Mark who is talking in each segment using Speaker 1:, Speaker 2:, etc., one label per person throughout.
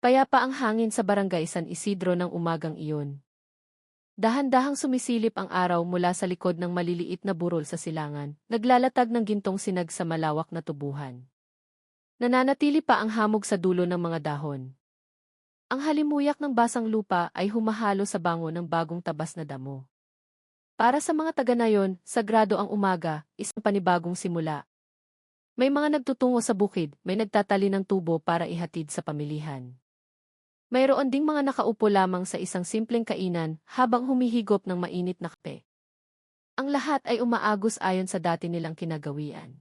Speaker 1: Payapa ang hangin sa barangay San Isidro ng umagang iyon. Dahan-dahang sumisilip ang araw mula sa likod ng maliliit na burol sa silangan, naglalatag ng gintong sinag sa malawak na tubuhan. Nananatili pa ang hamog sa dulo ng mga dahon. Ang halimuyak ng basang lupa ay humahalo sa bango ng bagong tabas na damo. Para sa mga taga-nayon, sagrado ang umaga, isang panibagong simula. May mga nagtutungo sa bukid, may nagtatali ng tubo para ihatid sa pamilihan. Mayroon ding mga nakaupo lamang sa isang simpleng kainan habang humihigop ng mainit na kape. Ang lahat ay umaagos ayon sa dati nilang kinagawian.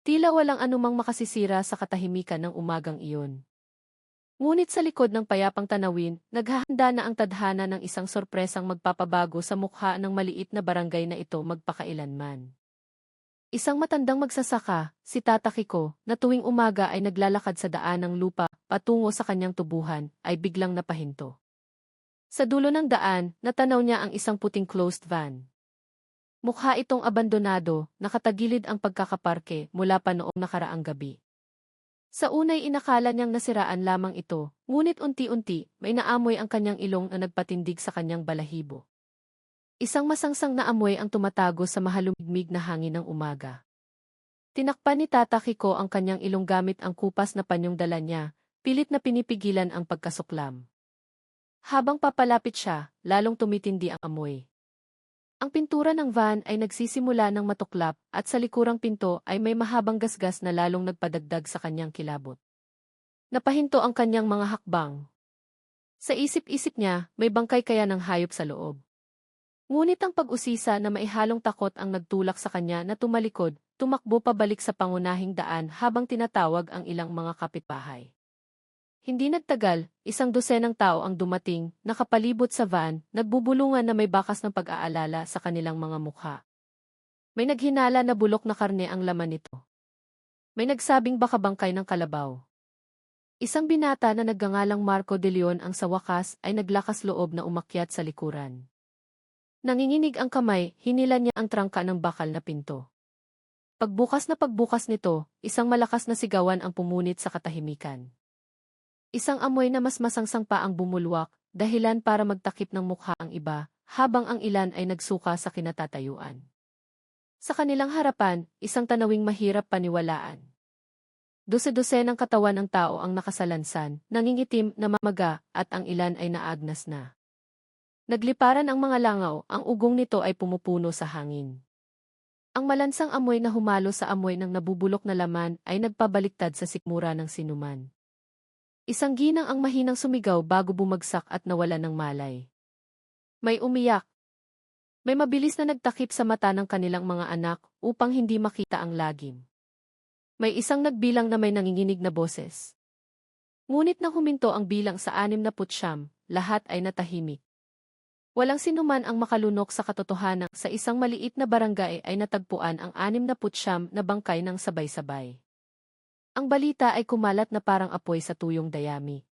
Speaker 1: Tila walang anumang makasisira sa katahimikan ng umagang iyon. Ngunit sa likod ng payapang tanawin, naghahanda na ang tadhana ng isang sorpresang magpapabago sa mukha ng maliit na barangay na ito magpakailanman. Isang matandang magsasaka, si Tata Kiko, na tuwing umaga ay naglalakad sa daan ng lupa patungo sa kanyang tubuhan, ay biglang napahinto. Sa dulo ng daan, natanaw niya ang isang puting closed van. Mukha itong abandonado, nakatagilid ang pagkakaparke mula pa noong nakaraang gabi. Sa unay inakala niyang nasiraan lamang ito, ngunit unti-unti, may naamoy ang kanyang ilong na nagpatindig sa kanyang balahibo. Isang masangsang na amoy ang tumatago sa mahalumigmig na hangin ng umaga. Tinakpan ni Tata Kiko ang kanyang ilong gamit ang kupas na panyong dala niya, pilit na pinipigilan ang pagkasuklam. Habang papalapit siya, lalong tumitindi ang amoy. Ang pintura ng van ay nagsisimula ng matuklap at sa likurang pinto ay may mahabang gasgas na lalong nagpadagdag sa kanyang kilabot. Napahinto ang kanyang mga hakbang. Sa isip-isip niya, may bangkay kaya ng hayop sa loob. Ngunit ang pag-usisa na maihalong takot ang nagtulak sa kanya na tumalikod, tumakbo pabalik sa pangunahing daan habang tinatawag ang ilang mga kapitbahay. Hindi nagtagal, isang dosenang tao ang dumating, nakapalibot sa van, nagbubulungan na may bakas ng pag-aalala sa kanilang mga mukha. May naghinala na bulok na karne ang laman nito. May nagsabing baka bangkay ng kalabaw. Isang binata na nagngangalang Marco de Leon ang sa wakas ay naglakas loob na umakyat sa likuran. Nanginginig ang kamay, hinila niya ang trangka ng bakal na pinto. Pagbukas nito, isang malakas na sigawan ang pumunit sa katahimikan. Isang amoy na mas masangsang pa ang bumulwak, dahilan para magtakip ng mukha ang iba, habang ang ilan ay nagsuka sa kinatatayuan. Sa kanilang harapan, isang tanawing mahirap paniwalaan. Dose-dose ng katawan ng tao ang nakasalansan, nangingitim na mamaga, at ang ilan ay naagnas na. Nagliparan ang mga langaw, ang ugong nito ay pumupuno sa hangin. Ang malansang amoy na humalo sa amoy ng nabubulok na laman ay nagpabaliktad sa sikmura ng sinuman. Isang ginang ang mahinang sumigaw bago bumagsak at nawala ng malay. May umiyak. May mabilis na nagtakip sa mata ng kanilang mga anak upang hindi makita ang lagim. May isang nagbilang na may nanginginig na boses. Ngunit nang huminto ang bilang sa 69, lahat ay natahimik. Walang sinuman ang makalunok sa katotohanan sa isang maliit na barangay ay natagpuan ang 69 na bangkay ng sabay-sabay. Ang balita ay kumalat na parang apoy sa tuyong dayami.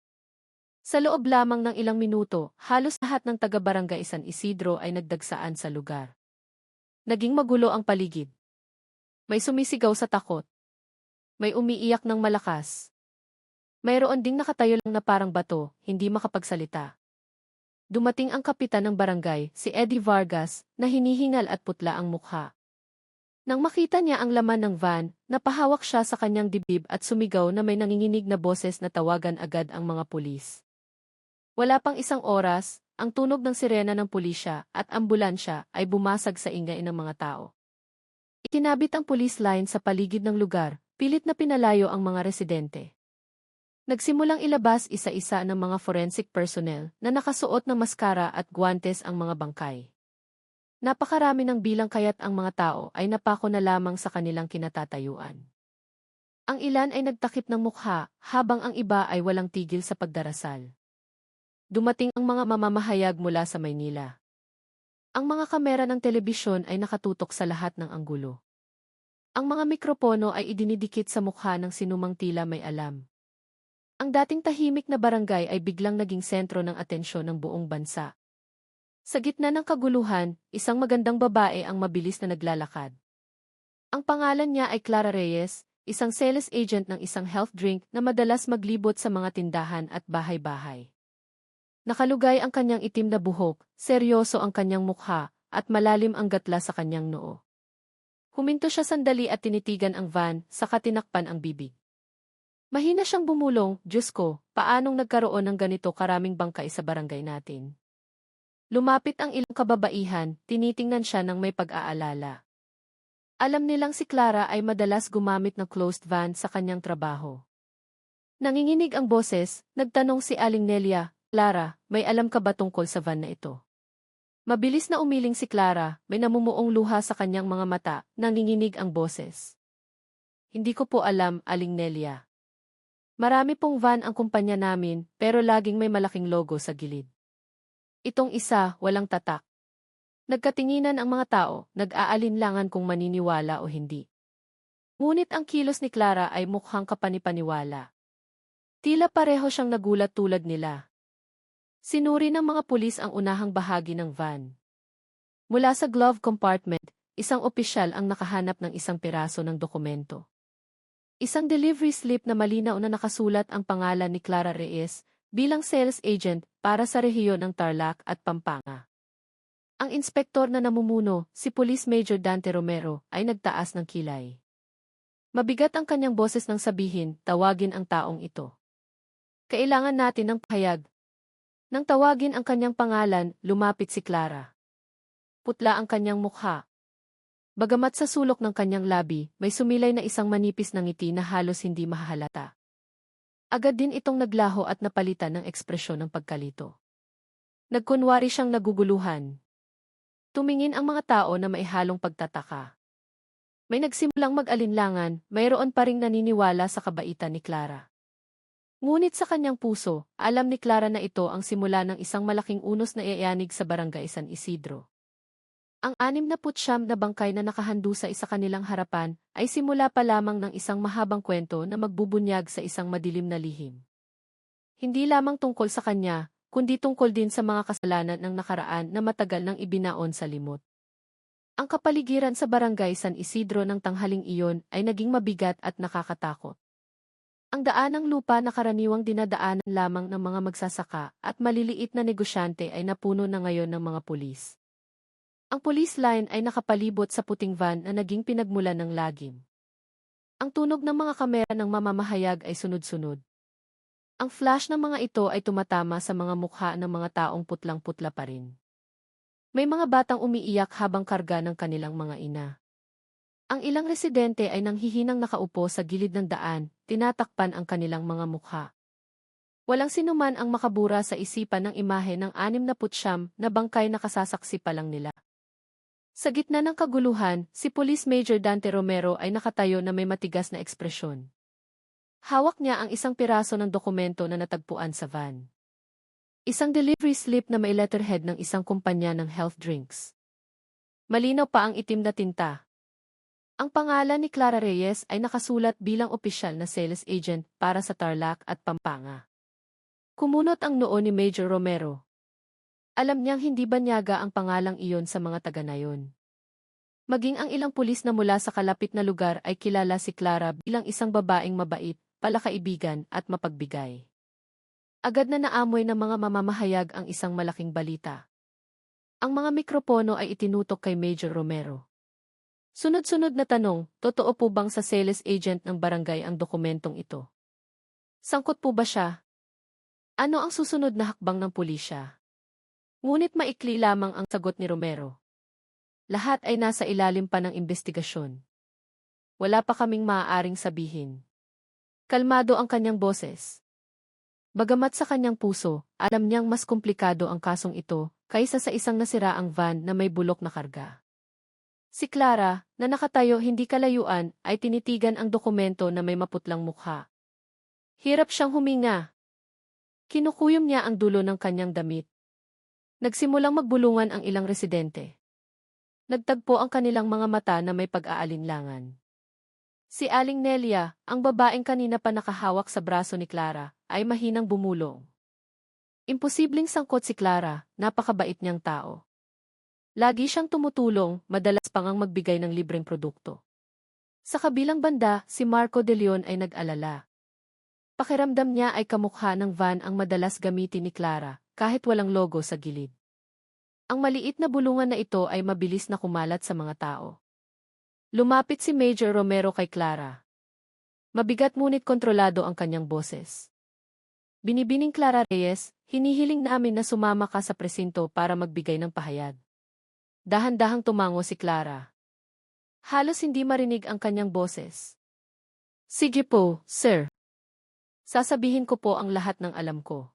Speaker 1: Sa loob lamang ng ilang minuto, halos lahat ng taga-barangay San Isidro ay nagdagsaan sa lugar. Naging magulo ang paligid. May sumisigaw sa takot. May umiiyak ng malakas. Mayroon ding nakatayo lang na parang bato, hindi makapagsalita. Dumating ang kapitan ng barangay, si Eddie Vargas, na hinihingal at putla ang mukha. Nang makita niya ang laman ng van, napahawak siya sa kanyang dibdib at sumigaw na may nanginginig na boses na tawagan agad ang mga pulis. Wala pang isang oras, ang tunog ng sirena ng pulisya at ambulansya ay bumasag sa ingay ng mga tao. Ikinabit ang police line sa paligid ng lugar, pilit na pinalayo ang mga residente. Nagsimulang ilabas isa-isa ng mga forensic personnel na nakasuot ng maskara at guwantes ang mga bangkay. Napakarami ng bilang kaya't ang mga tao ay napako na lamang sa kanilang kinatatayuan. Ang ilan ay nagtakip ng mukha, habang ang iba ay walang tigil sa pagdarasal. Dumating ang mga mamamahayag mula sa Maynila. Ang mga kamera ng telebisyon ay nakatutok sa lahat ng anggulo. Ang mga mikropono ay idinidikit sa mukha ng sinumang tila may alam. Ang dating tahimik na barangay ay biglang naging sentro ng atensyon ng buong bansa. Sa gitna ng kaguluhan, isang magandang babae ang mabilis na naglalakad. Ang pangalan niya ay Clara Reyes, isang sales agent ng isang health drink na madalas maglibot sa mga tindahan at bahay-bahay. Nakalugay ang kanyang itim na buhok, seryoso ang kanyang mukha, at malalim ang gatla sa kanyang noo. Huminto siya sandali at tinitigan ang van, saka tinakpan ang bibig. Mahina siyang bumulong, Diyos ko, paanong nagkaroon ng ganito karaming bangkay sa barangay natin? Lumapit ang ilang kababaihan, tinitingnan siya ng may pag-aalala. Alam nilang si Clara ay madalas gumamit ng closed van sa kanyang trabaho. Nanginginig ang boses, nagtanong si Aling Nelia, Clara, may alam ka ba tungkol sa van na ito? Mabilis na umiling si Clara, may namumuong luha sa kanyang mga mata, nanginginig ang boses. Hindi ko po alam, Aling Nelia. Marami pong van ang kumpanya namin, pero laging may malaking logo sa gilid. Itong isa, walang tatak. Nagkatinginan ang mga tao, nag-aalinlangan kung maniniwala o hindi. Ngunit ang kilos ni Clara ay mukhang kapanipaniwala. Tila pareho siyang nagulat tulad nila. Sinuri ng mga pulis ang unahang bahagi ng van. Mula sa glove compartment, isang opisyal ang nakahanap ng isang piraso ng dokumento. Isang delivery slip na malinaw na nakasulat ang pangalan ni Clara Reyes bilang sales agent para sa rehiyon ng Tarlac at Pampanga. Ang inspektor na namumuno, si Police Major Dante Romero, ay nagtaas ng kilay. Mabigat ang kanyang boses nang sabihin, tawagin ang taong ito. Kailangan natin ng pahayag. Nang tawagin ang kanyang pangalan, lumapit si Clara. Putla ang kanyang mukha. Bagamat sa sulok ng kanyang labi, may sumilay na isang manipis na ngiti na halos hindi mahahalata. Agad din itong naglaho at napalitan ng ekspresyon ng pagkalito. Nagkunwari siyang naguguluhan. Tumingin ang mga tao na may halong pagtataka. May nagsimulang mag-alinlangan, mayroon pa ring naniniwala sa kabaitan ni Clara. Ngunit sa kanyang puso, alam ni Clara na ito ang simula ng isang malaking unos na iayanig sa barangay San Isidro. Ang 69 na bangkay na nakahandusa sa kanilang harapan ay simula pa lamang ng isang mahabang kwento na magbubunyag sa isang madilim na lihim. Hindi lamang tungkol sa kanya, kundi tungkol din sa mga kasalanan ng nakaraan na matagal nang ibinaon sa limot. Ang kapaligiran sa barangay San Isidro ng tanghaling iyon ay naging mabigat at nakakatakot. Ang daanang lupa na karaniwang dinadaanan lamang ng mga magsasaka at maliliit na negosyante ay napuno na ngayon ng mga pulis. Ang police line ay nakapalibot sa puting van na naging pinagmulan ng lagim. Ang tunog ng mga kamera ng mamamahayag ay sunod-sunod. Ang flash ng mga ito ay tumatama sa mga mukha ng mga taong putlang-putla pa rin. May mga batang umiiyak habang karga ng kanilang mga ina. Ang ilang residente ay nanghihinang nakaupo sa gilid ng daan, tinatakpan ang kanilang mga mukha. Walang sinuman ang makabura sa isipan ng imahe ng 69 na bangkay na kasasaksi pa lang nila. Sa gitna ng kaguluhan, si Police Major Dante Romero ay nakatayo na may matigas na ekspresyon. Hawak niya ang isang piraso ng dokumento na natagpuan sa van. Isang delivery slip na may letterhead ng isang kumpanya ng health drinks. Malinaw pa ang itim na tinta. Ang pangalan ni Clara Reyes ay nakasulat bilang opisyal na sales agent para sa Tarlac at Pampanga. Kumunot ang noo ni Major Romero. Alam niyang hindi banyaga ang pangalang iyon sa mga taga-nayon. Maging ang ilang pulis na mula sa kalapit na lugar ay kilala si Clara bilang isang babaeng mabait, palakaibigan at mapagbigay. Agad na naamoy ng mga mamamahayag ang isang malaking balita. Ang mga mikropono ay itinutok kay Major Romero. Sunod-sunod na tanong, totoo po bang sa sales agent ng barangay ang dokumentong ito? Sangkot po ba siya? Ano ang susunod na hakbang ng pulisya? Ngunit maikli lamang ang sagot ni Romero. Lahat ay nasa ilalim pa ng investigasyon. Wala pa kaming maaaring sabihin. Kalmado ang kanyang boses. Bagamat sa kanyang puso, alam niyang mas komplikado ang kasong ito kaysa sa isang nasiraang van na may bulok na karga. Si Clara, na nakatayo hindi kalayuan, ay tinitigan ang dokumento na may maputlang mukha. Hirap siyang huminga. Kinukuyom niya ang dulo ng kanyang damit. Nagsimulang magbulungan ang ilang residente. Nagtagpo ang kanilang mga mata na may pag-aalinlangan. Si Aling Nelia, ang babaeng kanina pa nakahawak sa braso ni Clara, ay mahinang bumulong. Imposibleng sangkot si Clara, napakabait niyang tao. Lagi siyang tumutulong, madalas pang ang magbigay ng libreng produkto. Sa kabilang banda, si Marco De Leon ay nag-alala. Pakiramdam niya ay kamukha ng van ang madalas gamitin ni Clara, kahit walang logo sa gilid. Ang maliit na bulungan na ito ay mabilis na kumalat sa mga tao. Lumapit si Major Romero kay Clara. Mabigat ngunit kontrolado ang kanyang boses. Binibining Clara Reyes, hinihiling namin na sumama ka sa presinto para magbigay ng pahayag. Dahan-dahang tumango si Clara. Halos hindi marinig ang kanyang boses. Sige po, sir. Sasabihin ko po ang lahat ng alam ko.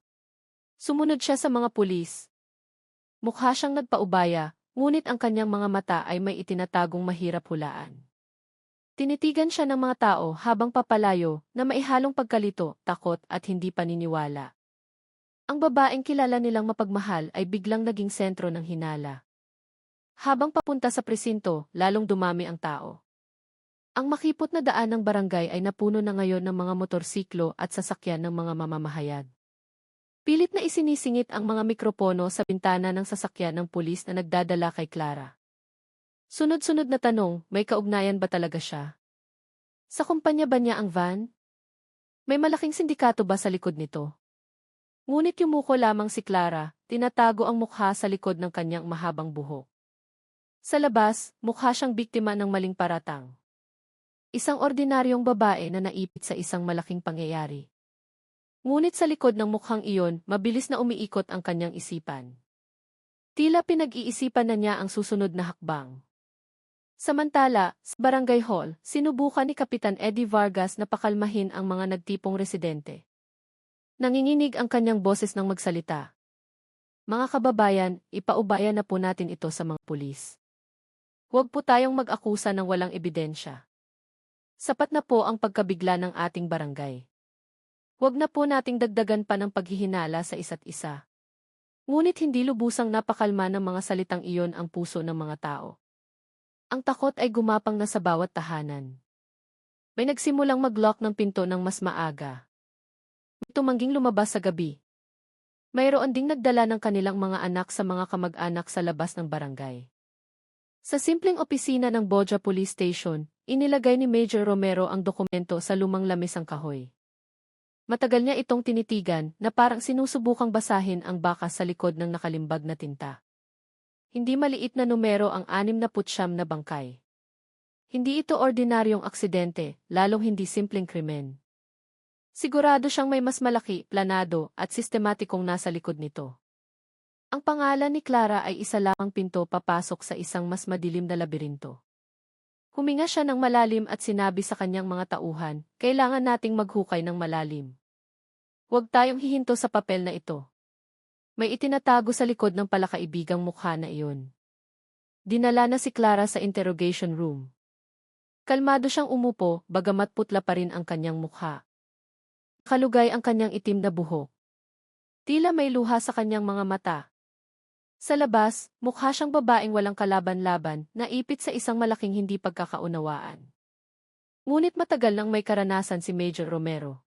Speaker 1: Sumunod siya sa mga pulis. Mukha siyang nagpaubaya, ngunit ang kanyang mga mata ay may itinatagong mahirap hulaan. Tinitigan siya ng mga tao habang papalayo na maihalong pagkalito, takot at hindi paniniwala. Ang babaeng kilala nilang mapagmahal ay biglang naging sentro ng hinala. Habang papunta sa presinto, lalong dumami ang tao. Ang makipot na daan ng barangay ay napuno na ngayon ng mga motorsiklo at sasakyan ng mga mamamahayag. Pilit na isinisingit ang mga mikropono sa bintana ng sasakyan ng pulis na nagdadala kay Clara. Sunod-sunod na tanong, may kaugnayan ba talaga siya? Sa kumpanya ba niya ang van? May malaking sindikato ba sa likod nito? Ngunit yumuko lamang si Clara, tinatago ang mukha sa likod ng kanyang mahabang buhok. Sa labas, mukha siyang biktima ng maling paratang. Isang ordinaryong babae na naipit sa isang malaking pangyayari. Ngunit sa likod ng mukhang iyon, mabilis na umiikot ang kanyang isipan. Tila pinag-iisipan na niya ang susunod na hakbang. Samantala, sa Barangay Hall, sinubukan ni Kapitan Eddie Vargas na pakalmahin ang mga nagtipong residente. Nanginginig ang kanyang boses ng magsalita. Mga kababayan, ipaubaya na po natin ito sa mga pulis. Huwag po tayong mag-akusa ng walang ebidensya. Sapat na po ang pagkabigla ng ating barangay. Huwag na po nating dagdagan pa ng paghihinala sa isa't isa. Ngunit hindi lubusang napakalma ng mga salitang iyon ang puso ng mga tao. Ang takot ay gumapang na sa bawat tahanan. May nagsimulang mag-lock ng pinto ng mas maaga. May tumangging lumabas sa gabi. Mayroon ding nagdala ng kanilang mga anak sa mga kamag-anak sa labas ng barangay. Sa simpleng opisina ng Boja Police Station, inilagay ni Major Romero ang dokumento sa lumang lamisang kahoy. Matagal niya itong tinitigan na parang sinusubukang basahin ang bakas sa likod ng nakalimbag na tinta. Hindi maliit na numero ang 69 na bangkay. Hindi ito ordinaryong aksidente, lalong hindi simpleng krimen. Sigurado siyang may mas malaki, planado, at sistematikong nasa likod nito. Ang pangalan ni Clara ay isa lamang pinto papasok sa isang mas madilim na labirinto. Huminga siya ng malalim at sinabi sa kanyang mga tauhan, kailangan nating maghukay ng malalim. Huwag tayong hihinto sa papel na ito. May itinatago sa likod ng palakaibigang mukha na iyon. Dinala na si Clara sa interrogation room. Kalmado siyang umupo, bagamat putla pa rin ang kanyang mukha. Kalugay ang kanyang itim na buhok. Tila may luha sa kanyang mga mata. Sa labas, mukha siyang babaeng walang kalaban-laban, naipit sa isang malaking hindi pagkakaunawaan. Ngunit matagal nang may karanasan si Major Romero.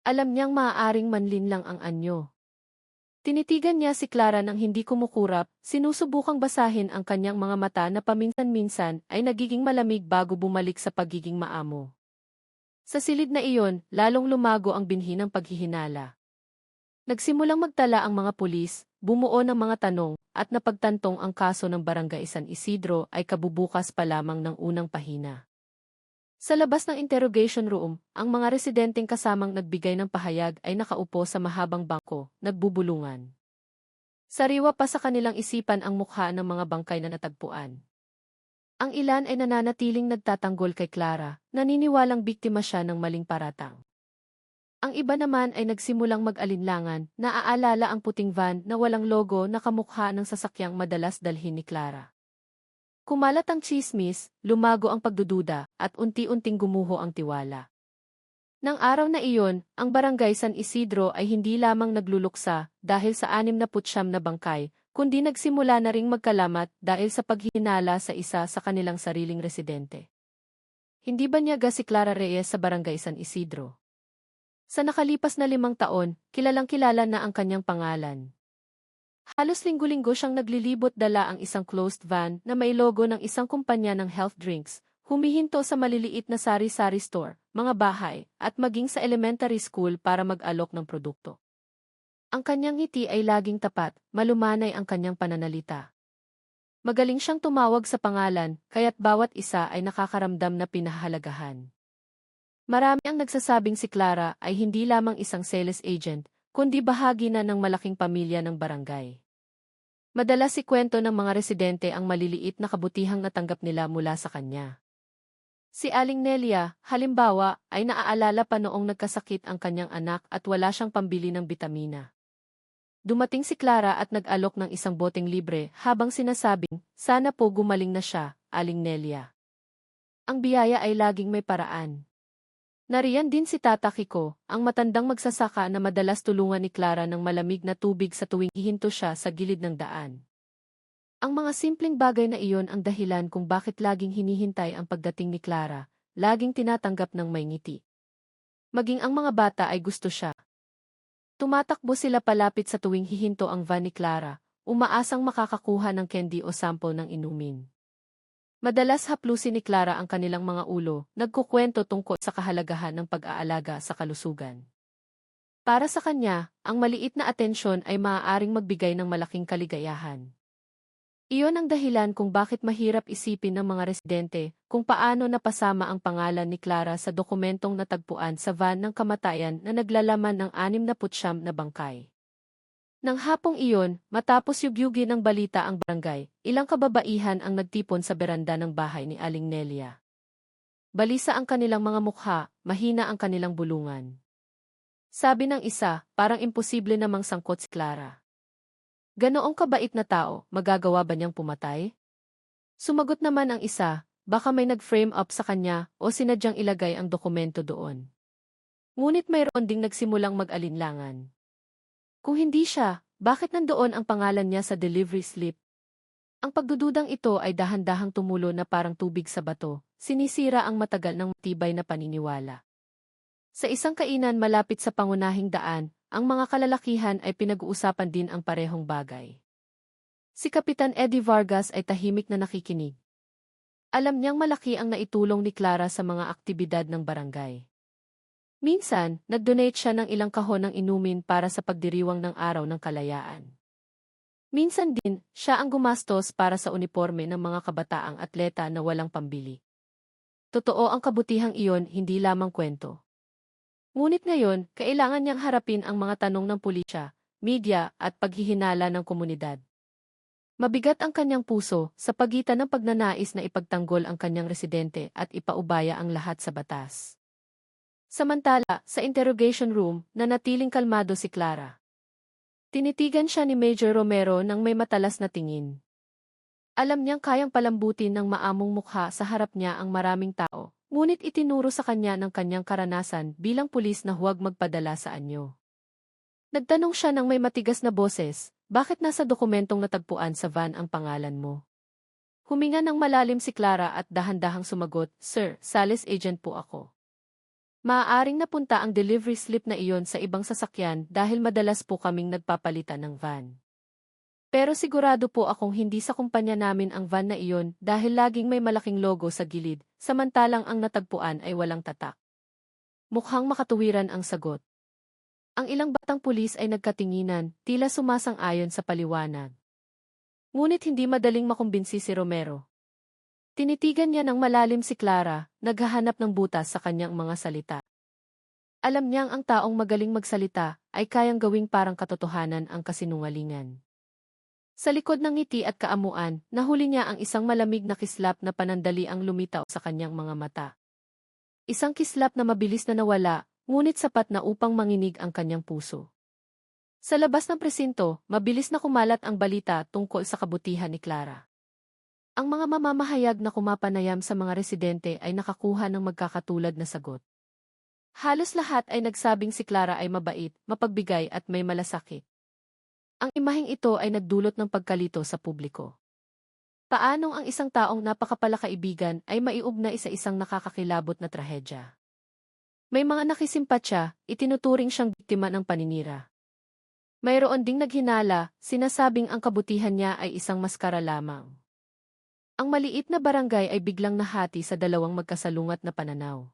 Speaker 1: Alam niyang maaaring manlinlang ang anyo. Tinitigan niya si Clara nang hindi kumukurap, sinusubukang basahin ang kanyang mga mata na paminsan-minsan ay nagiging malamig bago bumalik sa pagiging maamo. Sa silid na iyon, lalong lumago ang binhi ng paghihinala. Nagsimulang magtala ang mga pulis, bumuo ng mga tanong, at napagtantong ang kaso ng Barangay San Isidro ay kabubukas pa lamang ng unang pahina. Sa labas ng interrogation room, ang mga residenteng kasamang nagbigay ng pahayag ay nakaupo sa mahabang bangko, nagbubulungan. Sariwa pa sa kanilang isipan ang mukha ng mga bangkay na natagpuan. Ang ilan ay nananatiling nagtatanggol kay Clara, naniniwalang biktima siya ng maling paratang. Ang iba naman ay nagsimulang mag-alinlangan, naaalala ang puting van na walang logo na kamukha ng sasakyang madalas dalhin ni Clara. Kumalat ang tsismis, lumago ang pagdududa, at unti-unting gumuho ang tiwala. Nang araw na iyon, ang Barangay San Isidro ay hindi lamang nagluluksa dahil sa 69 na bangkay, kundi nagsimula na ring magkalamat dahil sa paghinala sa isa sa kanilang sariling residente. Hindi ba niyaga si Clara Reyes sa Barangay San Isidro? Sa nakalipas na 5 taon, kilalang-kilala na ang kanyang pangalan. Halos linggo-linggo siyang naglilibot dala ang isang closed van na may logo ng isang kumpanya ng health drinks, Humihinto sa maliliit na sari-sari store, mga bahay, at maging sa elementary school para mag-alok ng produkto. Ang kanyang ngiti ay laging tapat, malumanay ang kanyang pananalita. Magaling siyang tumawag sa pangalan, kaya't bawat isa ay nakakaramdam na pinahahalagahan. Marami ang nagsasabing si Clara ay hindi lamang isang sales agent, kundi bahagi na ng malaking pamilya ng barangay. Madalas ikwento ng mga residente ang maliliit na kabutihang natanggap nila mula sa kanya. Si Aling Nelia, halimbawa, ay naaalala pa noong nagkasakit ang kanyang anak at wala siyang pambili ng bitamina. Dumating si Clara at nag-alok ng isang boteng libre habang sinasabing, sana po gumaling na siya, Aling Nelia. Ang biyaya ay laging may paraan. Nariyan din si Tata Kiko, ang matandang magsasaka na madalas tulungan ni Clara ng malamig na tubig sa tuwing hihinto siya sa gilid ng daan. Ang mga simpleng bagay na iyon ang dahilan kung bakit laging hinihintay ang pagdating ni Clara, laging tinatanggap ng may ngiti. Maging ang mga bata ay gusto siya. Tumatakbo sila palapit sa tuwing hihinto ang van ni Clara, umaasang makakakuha ng candy o sample ng inumin. Madalas haplusin ni Clara ang kanilang mga ulo, nagkukwento tungkol sa kahalagahan ng pag-aalaga sa kalusugan. Para sa kanya, ang maliit na atensyon ay maaaring magbigay ng malaking kaligayahan. Iyon ang dahilan kung bakit mahirap isipin ng mga residente kung paano napasama ang pangalan ni Clara sa dokumentong natagpuan sa van ng kamatayan na naglalaman ng 69 na bangkay. Nang hapong iyon, matapos yugyugin ng balita ang barangay, ilang kababaihan ang nagtipon sa beranda ng bahay ni Aling Nelia. Balisa ang kanilang mga mukha, mahina ang kanilang bulungan. Sabi ng isa, parang imposible namang sangkot si Clara. Ganoong kabait na tao, magagawa ba niyang pumatay? Sumagot naman ang isa, baka may nag-frame up sa kanya o sinadyang ilagay ang dokumento doon. Ngunit mayroon ding nagsimulang mag-alinlangan. Kung hindi siya, bakit nandoon ang pangalan niya sa delivery slip? Ang pagdududang ito ay dahan-dahang tumulo na parang tubig sa bato, sinisira ang matagal ng matibay na paniniwala. Sa isang kainan malapit sa pangunahing daan, ang mga kalalakihan ay pinag-uusapan din ang parehong bagay. Si Kapitan Eddie Vargas ay tahimik na nakikinig. Alam niyang malaki ang naitulong ni Clara sa mga aktibidad ng barangay. Minsan, nag-donate siya ng ilang kahon ng inumin para sa pagdiriwang ng Araw ng Kalayaan. Minsan din, siya ang gumastos para sa uniforme ng mga kabataang atleta na walang pambili. Totoo ang kabutihang iyon, hindi lamang kwento. Ngunit ngayon, kailangan niyang harapin ang mga tanong ng pulisya, media at paghihinala ng komunidad. Mabigat ang kanyang puso sa pagitan ng pagnanais na ipagtanggol ang kanyang residente at ipaubaya ang lahat sa batas. Samantala, sa interrogation room, nanatiling kalmado si Clara. Tinitigan siya ni Major Romero nang may matalas na tingin. Alam niyang kayang palambutin ng maamong mukha sa harap niya ang maraming tao, ngunit itinuro sa kanya ng kanyang karanasan bilang pulis na huwag magpadala sa anyo. Nagtanong siya ng may matigas na boses, bakit nasa dokumentong natagpuan sa van ang pangalan mo? Huminga ng malalim si Clara at dahan-dahang sumagot, Sir, sales agent po ako. Maaaring napunta ang delivery slip na iyon sa ibang sasakyan dahil madalas po kaming nagpapalitan ng van. Pero sigurado po akong hindi sa kumpanya namin ang van na iyon dahil laging may malaking logo sa gilid, samantalang ang natagpuan ay walang tatak. Mukhang makatuwiran ang sagot. Ang ilang batang pulis ay nagkatinginan, tila sumasang-ayon sa paliwanag. Ngunit hindi madaling makumbinsi si Romero. Tinitigan niya ng malalim si Clara, naghahanap ng butas sa kanyang mga salita. Alam niyang ang taong magaling magsalita ay kayang gawing parang katotohanan ang kasinungalingan. Sa likod ng ngiti at kaamuan, nahuli niya ang isang malamig na kislap na panandali ang lumitaw sa kanyang mga mata. Isang kislap na mabilis na nawala, ngunit sapat na upang manginig ang kanyang puso. Sa labas ng presinto, mabilis na kumalat ang balita tungkol sa kabutihan ni Clara. Ang mga mamamahayag na kumapanayam sa mga residente ay nakakuha ng magkakatulad na sagot. Halos lahat ay nagsabing si Clara ay mabait, mapagbigay at may malasakit. Ang imaheng ito ay nagdulot ng pagkalito sa publiko. Paanong ang isang taong napakapalakaibigan ay maiugnay sa isang nakakakilabot na trahedya? May mga nakisimpatya, itinuturing siyang biktima ng paninira. Mayroon ding naghinala, sinasabing ang kabutihan niya ay isang maskara lamang. Ang maliit na barangay ay biglang nahati sa dalawang magkasalungat na pananaw.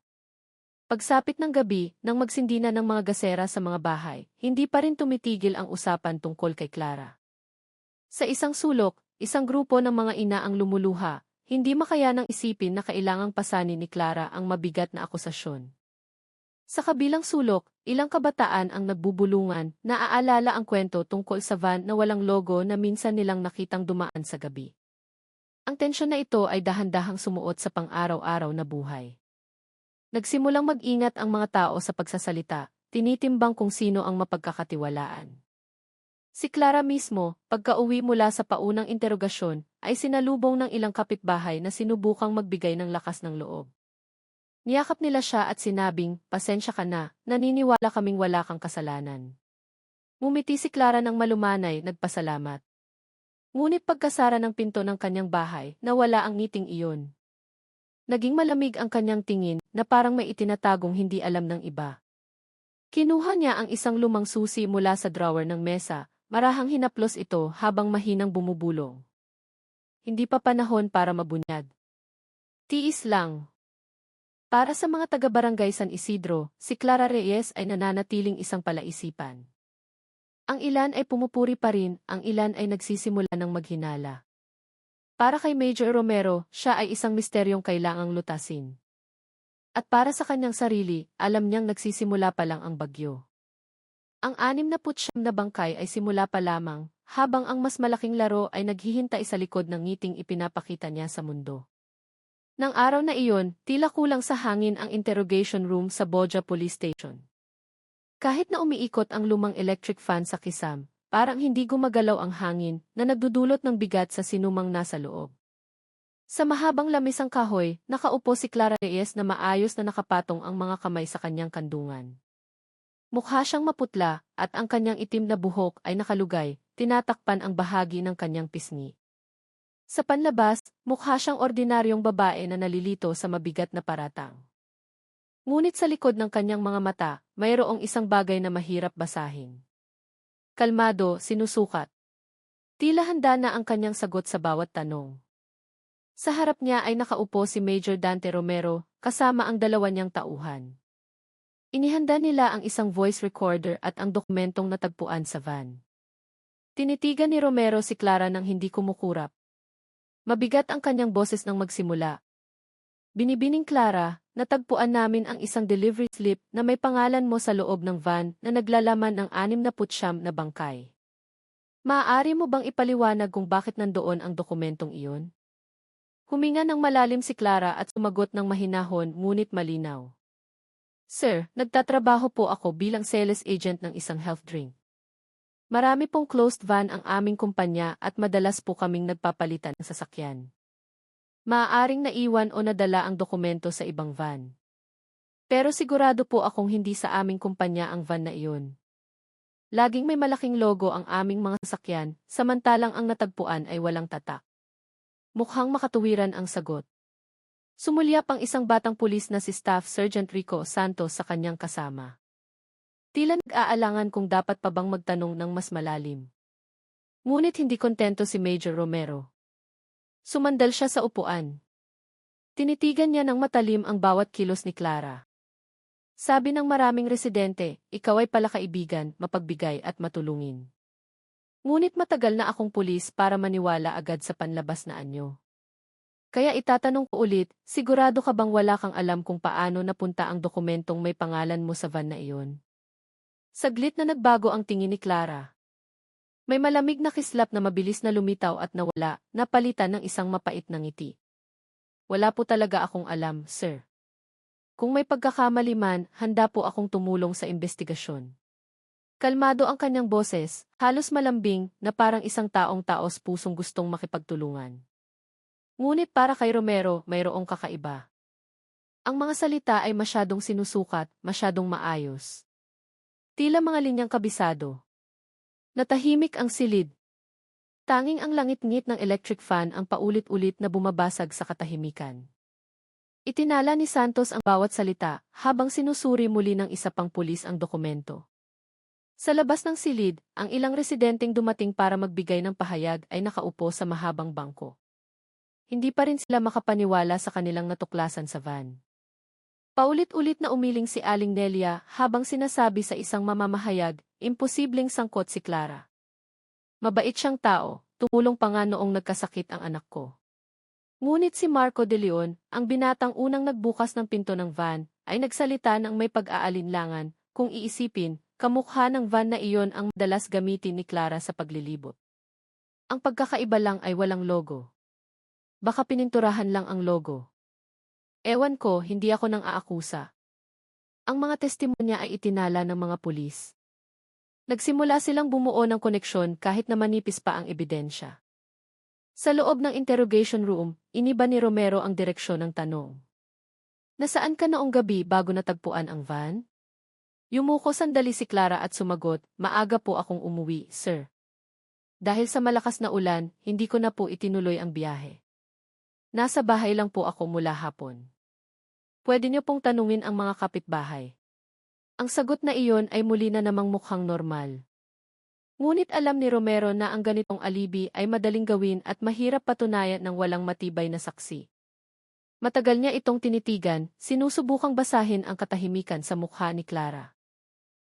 Speaker 1: Pagsapit ng gabi, nang magsindi na ng mga gasera sa mga bahay, hindi pa rin tumitigil ang usapan tungkol kay Clara. Sa isang sulok, isang grupo ng mga ina ang lumuluha, hindi makayanang isipin na kailangang pasanin ni Clara ang mabigat na akusasyon. Sa kabilang sulok, ilang kabataan ang nagbubulungan, naaalala ang kwento tungkol sa van na walang logo na minsan nilang nakitang dumaan sa gabi. Ang tensyon na ito ay dahan-dahang sumuot sa pang-araw-araw na buhay. Nagsimulang mag-ingat ang mga tao sa pagsasalita, tinitimbang kung sino ang mapagkakatiwalaan. Si Clara mismo, pagka-uwi mula sa paunang interogasyon, ay sinalubong ng ilang kapitbahay na sinubukang magbigay ng lakas ng loob. Niyakap nila siya at sinabing, "Pasensya ka na, naniniwala kaming wala kang kasalanan." Ngumiti si Clara ng malumanay, nagpasalamat. Ngunit pagkasara ng pinto ng kanyang bahay, nawala ang ngiting iyon. Naging malamig ang kanyang tingin na parang may itinatagong hindi alam ng iba. Kinuha niya ang isang lumang susi mula sa drawer ng mesa, marahang hinaplos ito habang mahinang bumubulong. Hindi pa panahon para mabunyag. Tiis lang. Para sa mga taga-barangay San Isidro, si Clara Reyes ay nananatiling isang palaisipan. Ang ilan ay pumupuri pa rin, ang ilan ay nagsisimula ng maghinala. Para kay Major Romero, siya ay isang misteryong kailangang lutasin. At para sa kanyang sarili, alam niyang nagsisimula pa lang ang bagyo. Ang 69 na bangkay ay simula pa lamang, habang ang mas malaking laro ay naghihintay sa likod ng ngiting ipinapakita niya sa mundo. Nang araw na iyon, tila kulang sa hangin ang interrogation room sa Boja Police Station. Kahit na umiikot ang lumang electric fan sa kisam, parang hindi gumagalaw ang hangin na nagdudulot ng bigat sa sinumang nasa loob. Sa mahabang lamisang kahoy, nakaupo si Clara Reyes na maayos na nakapatong ang mga kamay sa kanyang kandungan. Mukha siyang maputla at ang kanyang itim na buhok ay nakalugay, tinatakpan ang bahagi ng kanyang pisngi. Sa panlabas, mukha siyang ordinaryong babae na nalilito sa mabigat na paratang. Ngunit sa likod ng kanyang mga mata, mayroong isang bagay na mahirap basahin. Kalmado, sinusukat. Tila handa na ang kanyang sagot sa bawat tanong. Sa harap niya ay nakaupo si Major Dante Romero, kasama ang dalawa niyang tauhan. Inihanda nila ang isang voice recorder at ang dokumentong natagpuan sa van. Tinitigan ni Romero si Clara nang hindi kumukurap. Mabigat ang kanyang boses nang magsimula. "Binibining Clara, natagpuan namin ang isang delivery slip na may pangalan mo sa loob ng van na naglalaman ng 69 na bangkay. Maaari mo bang ipaliwanag kung bakit nandoon ang dokumentong iyon?" Huminga ng malalim si Clara at sumagot ng mahinahon ngunit malinaw. "Sir, nagtatrabaho po ako bilang sales agent ng isang health drink. Marami pong closed van ang aming kumpanya at madalas po kaming nagpapalitan ng sasakyan. Maaaring naiwan o nadala ang dokumento sa ibang van. Pero sigurado po akong hindi sa aming kumpanya ang van na iyon. Laging may malaking logo ang aming mga sasakyan, samantalang ang natagpuan ay walang tatak." Mukhang makatuwiran ang sagot. Sumulyap ang isang batang pulis na si Staff Sergeant Rico Santos sa kanyang kasama. Tila nag-aalangan kung dapat pa bang magtanong ng mas malalim. Ngunit hindi kontento si Major Romero. Sumandal siya sa upuan. Tinitigan niya ng matalim ang bawat kilos ni Clara. "Sabi ng maraming residente, ikaw ay palakaibigan, mapagbigay at matulungin. Ngunit matagal na akong pulis para maniwala agad sa panlabas na anyo. Kaya itatanong ko ulit, sigurado ka bang wala kang alam kung paano napunta ang dokumentong may pangalan mo sa van na iyon?" Saglit na nagbago ang tingin ni Clara. May malamig na kislap na mabilis na lumitaw at nawala, napalitan ng isang mapait na ngiti. "Wala po talaga akong alam, sir. Kung may pagkakamali man, handa po akong tumulong sa investigasyon." Kalmado ang kanyang boses, halos malambing na parang isang taong taos pusong gustong makipagtulungan. Ngunit para kay Romero, mayroong kakaiba. Ang mga salita ay masyadong sinusukat, masyadong maayos. Tila mga linyang kabisado. Natahimik ang silid. Tanging ang langit-ngit ng electric fan ang paulit-ulit na bumabasag sa katahimikan. Itinala ni Santos ang bawat salita habang sinusuri muli ng isa pang pulis ang dokumento. Sa labas ng silid, ang ilang residenteng dumating para magbigay ng pahayag ay nakaupo sa mahabang bangko. hindi pa rin sila makapaniwala sa kanilang natuklasan sa van. Paulit-ulit na umiling si Aling Nelia habang sinasabi sa isang mamamahayag, imposibleng sangkot si Clara. Mabait siyang tao, tumulong pa nga noong nagkasakit ang anak ko. Ngunit si Marco de Leon, ang binatang unang nagbukas ng pinto ng van, ay nagsalita ng may pag-aalinlangan, kung iisipin, kamukha ng van na iyon ang madalas gamitin ni Clara sa paglilibot. Ang pagkakaiba lang ay walang logo. Baka pininturahan lang ang logo. Ewan ko, hindi ako nang aakusa. Ang mga testimonya ay itinala ng mga pulis. Nagsimula silang bumuo ng koneksyon kahit na manipis pa ang ebidensya. Sa loob ng interrogation room, iniba ni Romero ang direksyon ng tanong. Nasaan ka noong gabi bago natagpuan ang van? Yumuko sandali si Clara at sumagot, maaga po akong umuwi, sir. Dahil sa malakas na ulan, hindi ko na po itinuloy ang biyahe. Nasa bahay lang po ako mula hapon. Pwede niyo pong tanungin ang mga kapitbahay. Ang sagot na iyon ay muli na namang mukhang normal. Ngunit alam ni Romero na ang ganitong alibi ay madaling gawin at mahirap patunayan ng walang matibay na saksi. Matagal niya itong tinitigan, sinusubukang basahin ang katahimikan sa mukha ni Clara.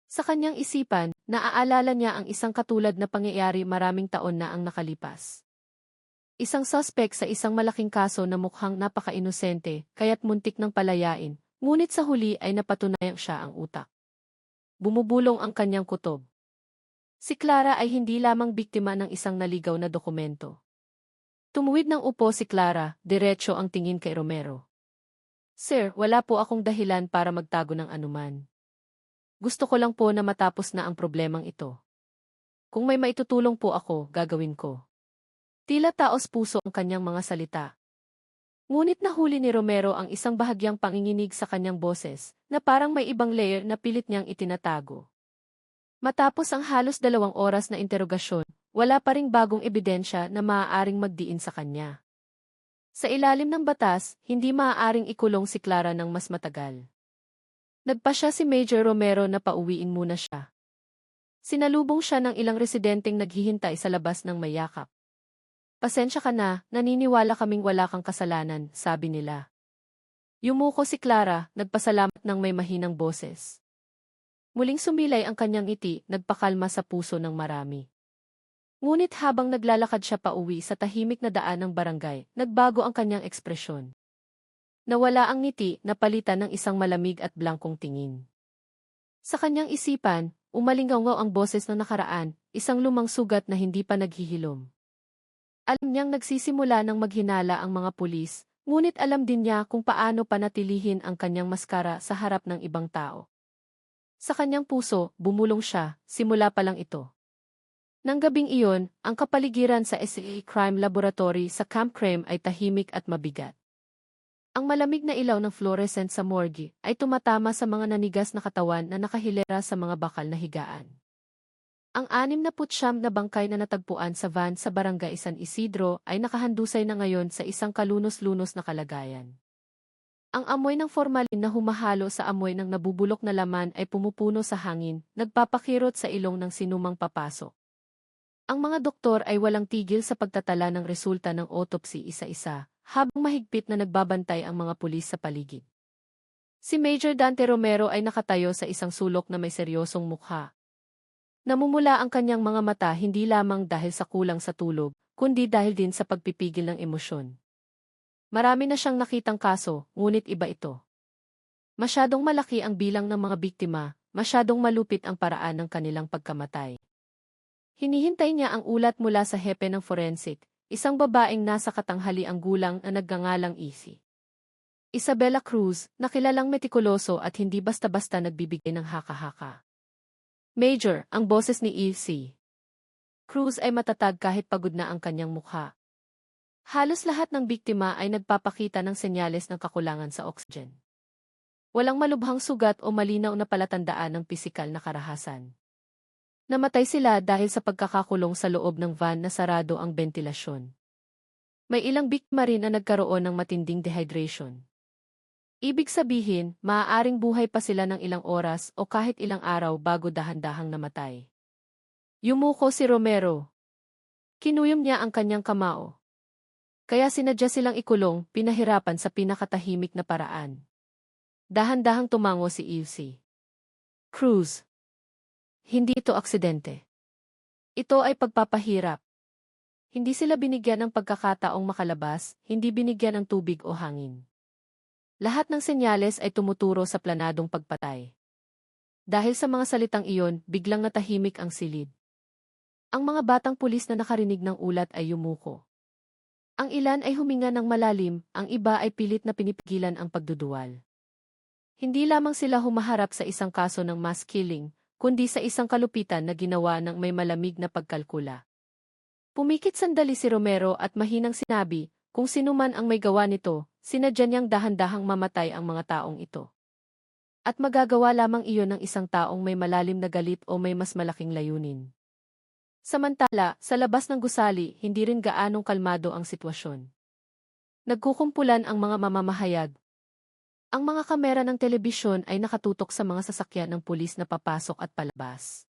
Speaker 1: Sa kanyang isipan, naaalala niya ang isang katulad na pangyayari maraming taon na ang nakalipas. Isang suspect sa isang malaking kaso na mukhang napaka-inosente, kaya't muntik ng palayain, ngunit sa huli ay napatunayang siya ang utak. Bumubulong ang kanyang kutob. Si Clara ay hindi lamang biktima ng isang naligaw na dokumento. Tumuwid ng upo si Clara, diretso ang tingin kay Romero. Sir, wala po akong dahilan para magtago ng anuman. Gusto ko lang po na matapos na ang problemang ito. Kung may maitutulong po ako, gagawin ko. Tila taos-puso ang kanyang mga salita. Ngunit nahuli ni Romero ang isang bahagyang panginginig sa kanyang boses, na parang may ibang layer na pilit niyang itinatago. Matapos ang halos 2 oras na interogasyon, wala pa ring bagong ebidensya na maaaring magdiin sa kanya. Sa ilalim ng batas, hindi maaaring ikulong si Clara ng mas matagal. Nagpasya si Major Romero na pauwiin muna siya. Sinalubong siya ng ilang residenteng naghihintay sa labas ng mayakap. Pasensya ka na, naniniwala kaming wala kang kasalanan, sabi nila. Yumuko si Clara, nagpasalamat ng may mahinang boses. Muling sumilay ang kanyang ngiti, nagpakalma sa puso ng marami. Ngunit habang naglalakad siya pauwi sa tahimik na daan ng barangay, nagbago ang kanyang ekspresyon. Nawala ang ngiti, napalitan ng isang malamig at blangkong tingin. Sa kanyang isipan, umalingaw ang boses ng nakaraan, isang lumang sugat na hindi pa naghihilom. Alam niyang nagsisimula ng maghinala ang mga pulis, ngunit alam din niya kung paano panatilihin ang kanyang maskara sa harap ng ibang tao. Sa kanyang puso, bumulong siya, simula pa lang ito. Nang gabing iyon, ang kapaligiran sa SA Crime Laboratory sa Camp Creme ay tahimik at mabigat. Ang malamig na ilaw ng fluorescent sa morgue ay tumatama sa mga nanigas na katawan na nakahilera sa mga bakal na higaan. Ang 69 na bangkay na natagpuan sa van sa Barangay San Isidro ay nakahandusay na ngayon sa isang kalunos-lunos na kalagayan. Ang amoy ng formalin na humahalo sa amoy ng nabubulok na laman ay pumupuno sa hangin, nagpapakirot sa ilong ng sinumang papasok. Ang mga doktor ay walang tigil sa pagtatala ng resulta ng autopsy isa-isa, habang mahigpit na nagbabantay ang mga pulis sa paligid. Si Major Dante Romero ay nakatayo sa isang sulok na may seryosong mukha. Namumula ang kanyang mga mata hindi lamang dahil sa kulang sa tulog, kundi dahil din sa pagpipigil ng emosyon. Marami na siyang nakitang kaso, ngunit iba ito. Masyadong malaki ang bilang ng mga biktima, masyadong malupit ang paraan ng kanilang pagkamatay. Hinihintay niya ang ulat mula sa hepe ng forensic, isang babaeng nasa katanghali ang gulang na nagngangalang Easy. Isabella Cruz, nakilalang metikuloso at hindi basta-basta nagbibigay ng haka-haka. Major, ang boses ni E.C. Cruz ay matatag kahit pagod na ang kanyang mukha. Halos lahat ng biktima ay nagpapakita ng senyales ng kakulangan sa oxygen. Walang malubhang sugat o malinaw na palatandaan ng pisikal na karahasan. Namatay sila dahil sa pagkakakulong sa loob ng van na sarado ang bentilasyon. May ilang biktima rin na nagkaroon ng matinding dehydration. Ibig sabihin, maaaring buhay pa sila ng ilang oras o kahit ilang araw bago dahan-dahang namatay. Yumuko si Romero. Kinuyom niya ang kanyang kamao. Kaya sinadya silang ikulong, pinahirapan sa pinakatahimik na paraan. Dahan-dahang tumango si Ilse Cruz. Hindi ito aksidente. Ito ay pagpapahirap. Hindi sila binigyan ng pagkakataong makalabas, hindi binigyan ng tubig o hangin. Lahat ng senyales ay tumuturo sa planadong pagpatay. Dahil sa mga salitang iyon, biglang natahimik ang silid. Ang mga batang pulis na nakarinig ng ulat ay yumuko. Ang ilan ay huminga ng malalim, ang iba ay pilit na pinipigilan ang pagduduwal. Hindi lamang sila humaharap sa isang kaso ng mass killing, kundi sa isang kalupitan na ginawa ng may malamig na pagkalkula. Pumikit sandali si Romero at mahinang sinabi, kung sino man ang may gawa nito, sinadya niyang dahan-dahang mamatay ang mga taong ito. At magagawa lamang iyon ng isang taong may malalim na galit o may mas malaking layunin. Samantala, sa labas ng gusali, hindi rin gaanong kalmado ang sitwasyon. Nagkukumpulan ang mga mamamahayag. Ang mga kamera ng telebisyon ay nakatutok sa mga sasakyan ng pulis na papasok at palabas.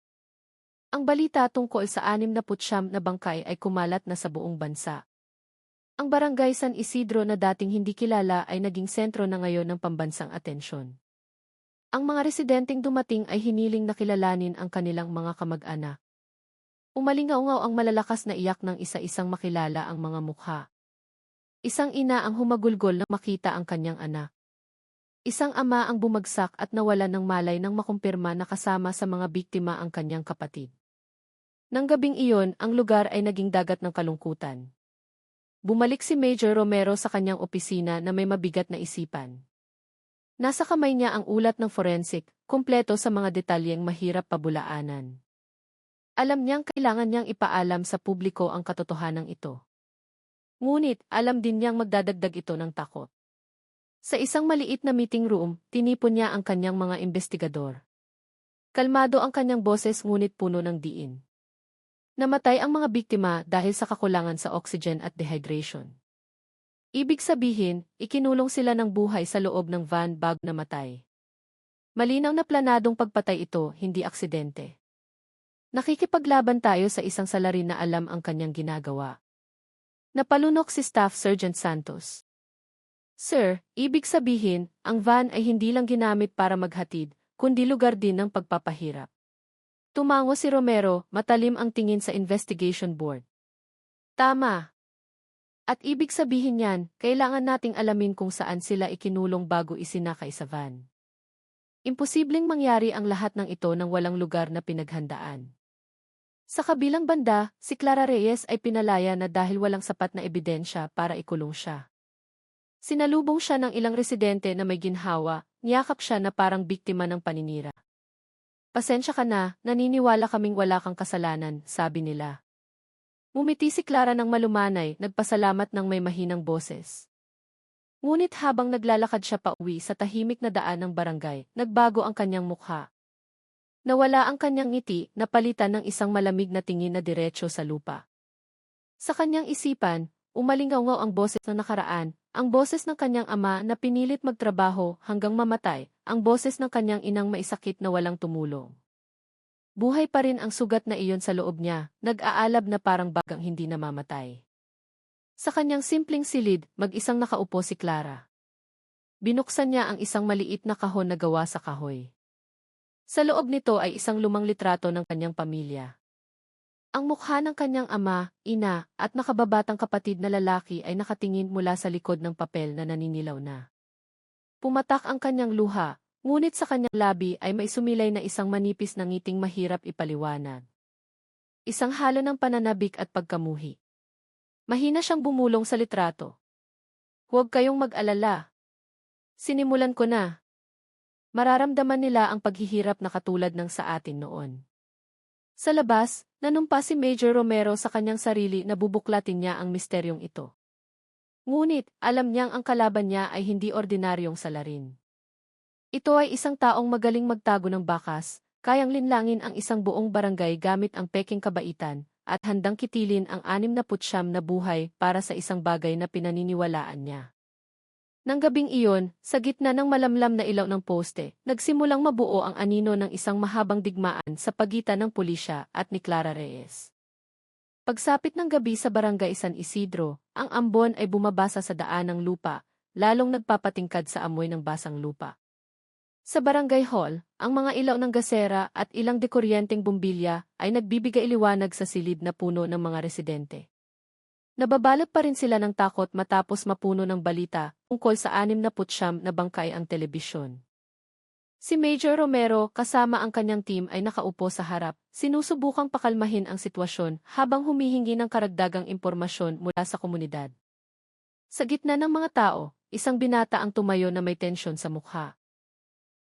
Speaker 1: Ang balita tungkol sa 69 na bangkay ay kumalat na sa buong bansa. Ang barangay San Isidro na dating hindi kilala ay naging sentro na ngayon ng pambansang atensyon. Ang mga residenteng dumating ay hiniling na kilalanin ang kanilang mga kamag-anak. Umalingaw-ngaw ang malalakas na iyak ng isa-isang makilala ang mga mukha. Isang ina ang humagulgol nang makita ang kanyang anak. Isang ama ang bumagsak at nawalan ng malay nang makumpirma na kasama sa mga biktima ang kanyang kapatid. Nang gabing iyon, ang lugar ay naging dagat ng kalungkutan. Bumalik si Major Romero sa kanyang opisina na may mabigat na isipan. Nasa kamay niya ang ulat ng forensic, kumpleto sa mga detalyeng mahirap pabulaanan. Alam niyang kailangan niyang ipaalam sa publiko ang katotohanan ito. Ngunit, alam din niyang magdadagdag ito ng takot. Sa isang maliit na meeting room, tinipon niya ang kanyang mga investigador. Kalmado ang kanyang boses ngunit puno ng diin. Namatay ang mga biktima dahil sa kakulangan sa oxygen at dehydration. Ibig sabihin, ikinulong sila ng buhay sa loob ng van bago namatay. Malinaw na planadong pagpatay ito, hindi aksidente. Nakikipaglaban tayo sa isang salarin na alam ang kanyang ginagawa. Napalunok si Staff Sergeant Santos. Sir, ibig sabihin, ang van ay hindi lang ginamit para maghatid, kundi lugar din ng pagpapahirap. Tumango si Romero, matalim ang tingin sa investigation board. Tama. At ibig sabihin niyan, kailangan nating alamin kung saan sila ikinulong bago isinakay sa van. Imposibleng mangyari ang lahat ng ito nang walang lugar na pinaghandaan. Sa kabilang banda, si Clara Reyes ay pinalaya na dahil walang sapat na ebidensya para ikulong siya. Sinalubong siya ng ilang residente na may ginhawa, niyakap siya na parang biktima ng paninira. Pasensya ka na, naniniwala kaming wala kang kasalanan, sabi nila. Ngumiti si Clara ng malumanay, nagpasalamat ng may mahinang boses. Ngunit habang naglalakad siya pauwi sa tahimik na daan ng barangay, nagbago ang kanyang mukha. Nawala ang kanyang ngiti, napalitan ng isang malamig na tingin na diretso sa lupa. Sa kanyang isipan, umalingaw ang boses na nakaraan, ang boses ng kanyang ama na pinilit magtrabaho hanggang mamatay, ang boses ng kanyang inang maisakit na walang tumulong. Buhay pa rin ang sugat na iyon sa loob niya, nag-aalab na parang bagang hindi namamatay. Sa kanyang simpleng silid, mag-isang nakaupo si Clara. Binuksan niya ang isang maliit na kahon na gawa sa kahoy. Sa loob nito ay isang lumang litrato ng kanyang pamilya. Ang mukha ng kanyang ama, ina, at nakababatang kapatid na lalaki ay nakatingin mula sa likod ng papel na naninilaw na. Pumatak ang kanyang luha, ngunit sa kanyang labi ay may sumilay na isang manipis na ngiting mahirap ipaliwanag. Isang halo ng pananabik at pagkamuhi. Mahina siyang bumulong sa litrato. Huwag kayong mag-alala. Sinimulan ko na. Mararamdaman nila ang paghihirap na katulad ng sa atin noon. Sa labas, nanumpa si Major Romero sa kanyang sarili na bubuklatin niya ang misteryong ito. Ngunit, alam niyang ang kalaban niya ay hindi ordinaryong salarin. Ito ay isang taong magaling magtago ng bakas, kayang linlangin ang isang buong barangay gamit ang peking kabaitan, at handang kitilin ang 69 na buhay para sa isang bagay na pinaniniwalaan niya. Nang gabing iyon, sa gitna ng malamlam na ilaw ng poste, nagsimulang mabuo ang anino ng isang mahabang digmaan sa pagitan ng pulisya at ni Clara Reyes. Pagsapit ng gabi sa barangay San Isidro, ang ambon ay bumabasa sa daan ng lupa, lalong nagpapatingkad sa amoy ng basang lupa. Sa barangay hall, ang mga ilaw ng gasera at ilang dekuryenteng bumbilya ay nagbibigay liwanag sa silid na puno ng mga residente. Nababalot pa rin sila ng takot matapos mapuno ng balita tungkol sa 69 na bangkay ang telebisyon. Si Major Romero kasama ang kanyang team ay nakaupo sa harap, sinusubukang pakalmahin ang sitwasyon habang humihingi ng karagdagang impormasyon mula sa komunidad. Sa gitna ng mga tao, isang binata ang tumayo na may tensyon sa mukha.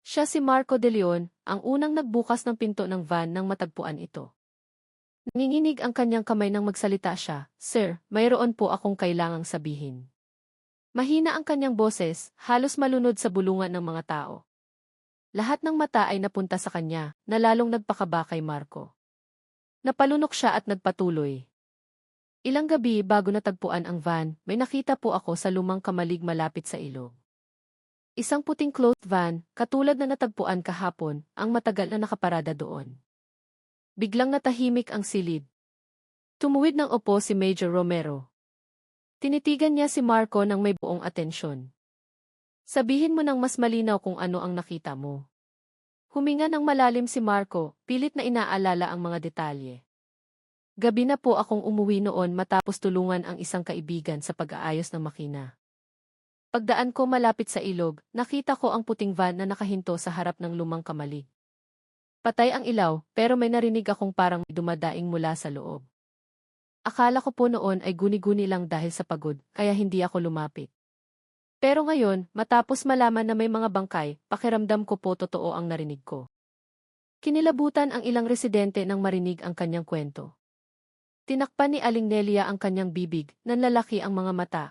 Speaker 1: Siya si Marco De Leon, ang unang nagbukas ng pinto ng van nang matagpuan ito. Nanginginig ang kanyang kamay nang magsalita siya, "Sir, mayroon po akong kailangang sabihin." Mahina ang kanyang boses, halos malunod sa bulungan ng mga tao. Lahat ng mata ay napunta sa kanya, na lalong nagpakaba kay Marco. Napalunok siya at nagpatuloy. Ilang gabi bago natagpuan ang van, may nakita po ako sa lumang kamalig malapit sa ilog. Isang puting clothed van, katulad na natagpuan kahapon, ang matagal na nakaparada doon. Biglang natahimik ang silid. Tumuwid ng upo si Major Romero. Tinitigan niya si Marco nang may buong atensyon. "Sabihin mo nang mas malinaw kung ano ang nakita mo." Huminga ng malalim si Marco, pilit na inaalala ang mga detalye. "Gabi na po akong umuwi noon matapos tulungan ang isang kaibigan sa pag-aayos ng makina. Pagdaan ko malapit sa ilog, nakita ko ang puting van na nakahinto sa harap ng lumang kamalig. Patay ang ilaw, pero may narinig akong parang may dumadaing mula sa loob. Akala ko po noon ay guni-guni lang dahil sa pagod, kaya hindi ako lumapit. Pero ngayon, matapos malaman na may mga bangkay, pakiramdam ko po totoo ang narinig ko." Kinilabutan ang ilang residente nang marinig ang kanyang kwento. Tinakpan ni Aling Nelia ang kanyang bibig, nanlalaki ang mga mata.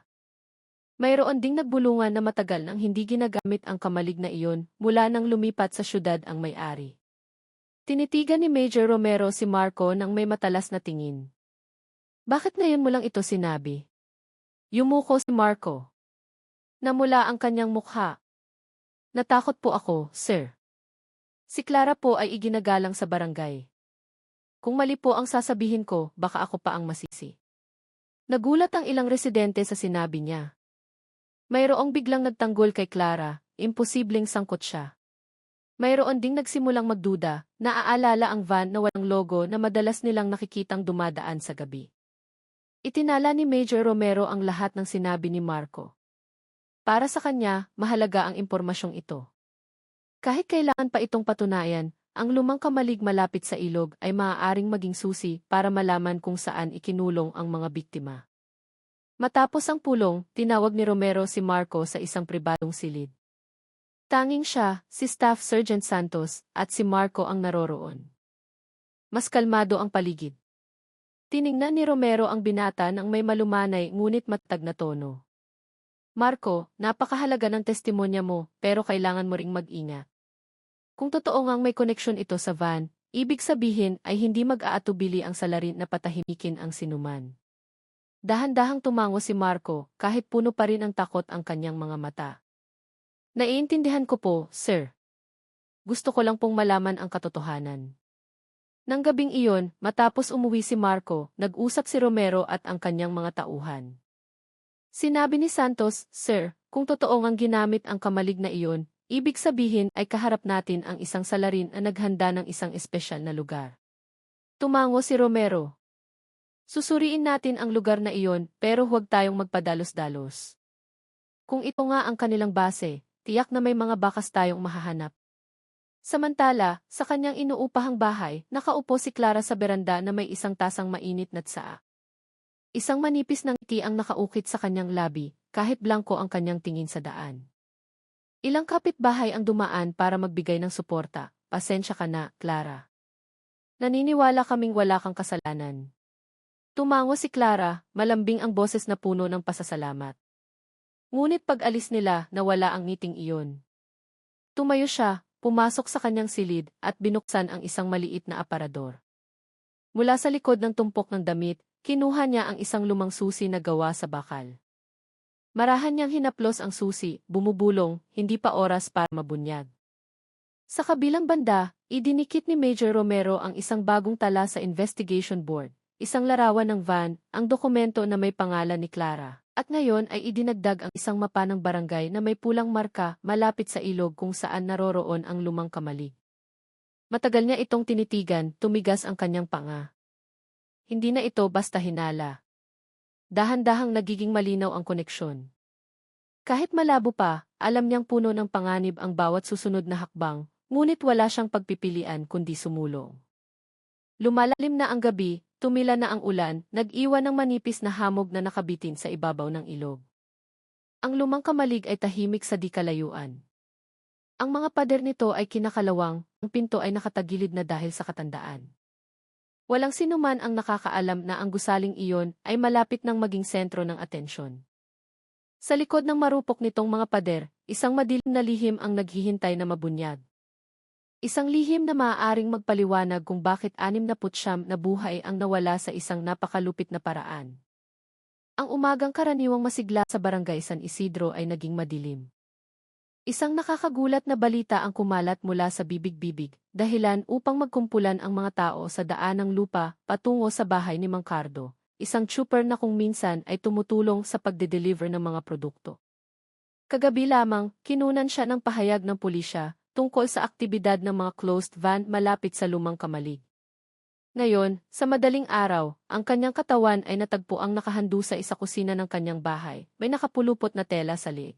Speaker 1: Mayroon ding nagbulungan na matagal nang hindi ginagamit ang kamalig na iyon mula nang lumipat sa syudad ang may-ari. Tinitigan ni Major Romero si Marco nang may matalas na tingin. "Bakit ngayon mo lang ito sinabi?" Yumuko si Marco. Namula ang kanyang mukha. "Natakot po ako, sir. Si Clara po ay iginagalang sa barangay. Kung mali po ang sasabihin ko, baka ako pa ang masisi." Nagulat ang ilang residente sa sinabi niya. Mayroong biglang nagtanggol kay Clara, imposibleng sangkot siya. Mayroon ding nagsimulang magduda, naaalala ang van na walang logo na madalas nilang nakikitang dumadaan sa gabi. Itinala ni Major Romero ang lahat ng sinabi ni Marco. Para sa kanya, mahalaga ang impormasyong ito. Kahit kailangan pa itong patunayan, ang lumang kamalig malapit sa ilog ay maaaring maging susi para malaman kung saan ikinulong ang mga biktima. Matapos ang pulong, tinawag ni Romero si Marco sa isang pribadong silid. Tanging siya, si Staff Sergeant Santos, at si Marco ang naroroon. Mas kalmado ang paligid. Tiningnan ni Romero ang binata nang may malumanay ngunit matag na tono. "Marco, napakahalaga ng testimonya mo, pero kailangan mo ring mag-ingat. Kung totoo ngang may koneksyon ito sa van, ibig sabihin ay hindi mag-aatubili ang salarin na patahimikin ang sinuman." Dahan-dahang tumango si Marco, kahit puno pa rin ang takot ang kanyang mga mata. "Naiintindihan ko po, sir. Gusto ko lang pong malaman ang katotohanan." Nang gabing iyon, matapos umuwi si Marco, nag-usap si Romero at ang kanyang mga tauhan. Sinabi ni Santos, "Sir, kung totoo ngang ginamit ang kamalig na iyon, ibig sabihin ay kaharap natin ang isang salarin na naghanda ng isang espesyal na lugar." Tumango si Romero. "Susuriin natin ang lugar na iyon, pero huwag tayong magpadalos-dalos. Kung ito nga ang kanilang base, tiyak na may mga bakas tayong mahahanap." Samantala, sa kanyang inuupahang bahay, nakaupo si Clara sa beranda na may isang tasang mainit na tsaa. Isang manipis ng ngiti ang nakaukit sa kanyang labi, kahit blanko ang kanyang tingin sa daan. Ilang kapitbahay ang dumaan para magbigay ng suporta. "Pasensya ka na, Clara. Naniniwala kaming wala kang kasalanan." Tumango si Clara, malambing ang boses na puno ng pasasalamat. Ngunit pag-alis nila, nawala ang ngiting iyon. Tumayo siya, pumasok sa kanyang silid, at binuksan ang isang maliit na aparador. Mula sa likod ng tumpok ng damit, kinuha niya ang isang lumang susi na gawa sa bakal. Marahan niyang hinaplos ang susi, bumubulong, hindi pa oras para mabunyag. Sa kabilang banda, idinikit ni Major Romero ang isang bagong tala sa investigation board. isang larawan ng van, ang dokumento na may pangalan ni Clara. At ngayon ay idinagdag ang isang mapa ng barangay na may pulang marka malapit sa ilog kung saan naroroon ang lumang kamalig. Matagal niya itong tinitigan, tumigas ang kanyang panga. Hindi na ito basta hinala. Dahan-dahang nagiging malinaw ang koneksyon. Kahit malabo pa, alam niyang puno ng panganib ang bawat susunod na hakbang, ngunit wala siyang pagpipilian kundi sumulong. Lumalalim na ang gabi, tumila na ang ulan, nag-iwan ng manipis na hamog na nakabitin sa ibabaw ng ilog. Ang lumang kamalig ay tahimik sa di kalayuan. Ang mga pader nito ay kinakalawang, ang pinto ay nakatagilid na dahil sa katandaan. Walang sinuman ang nakakaalam na ang gusaling iyon ay malapit nang maging sentro ng atensyon. Sa likod ng marupok nitong mga pader, isang madilim na lihim ang naghihintay na mabunyag. Isang lihim na maaaring magpaliwanag kung bakit 69 na buhay ang nawala sa isang napakalupit na paraan. Ang umagang karaniwang masigla sa barangay San Isidro ay naging madilim. Isang nakakagulat na balita ang kumalat mula sa bibig-bibig, dahilan upang magkumpulan ang mga tao sa daan ng lupa patungo sa bahay ni Mang Cardo, isang trooper na kung minsan ay tumutulong sa pagde-deliver ng mga produkto. Kagabi lamang, kinunan siya ng pahayag ng pulisya tungkol sa aktibidad ng mga closed van malapit sa lumang kamalig. Ngayon, sa madaling araw, ang kanyang katawan ay natagpuang nakahandusay sa kusina ng kanyang bahay, may nakapulupot na tela sa liig.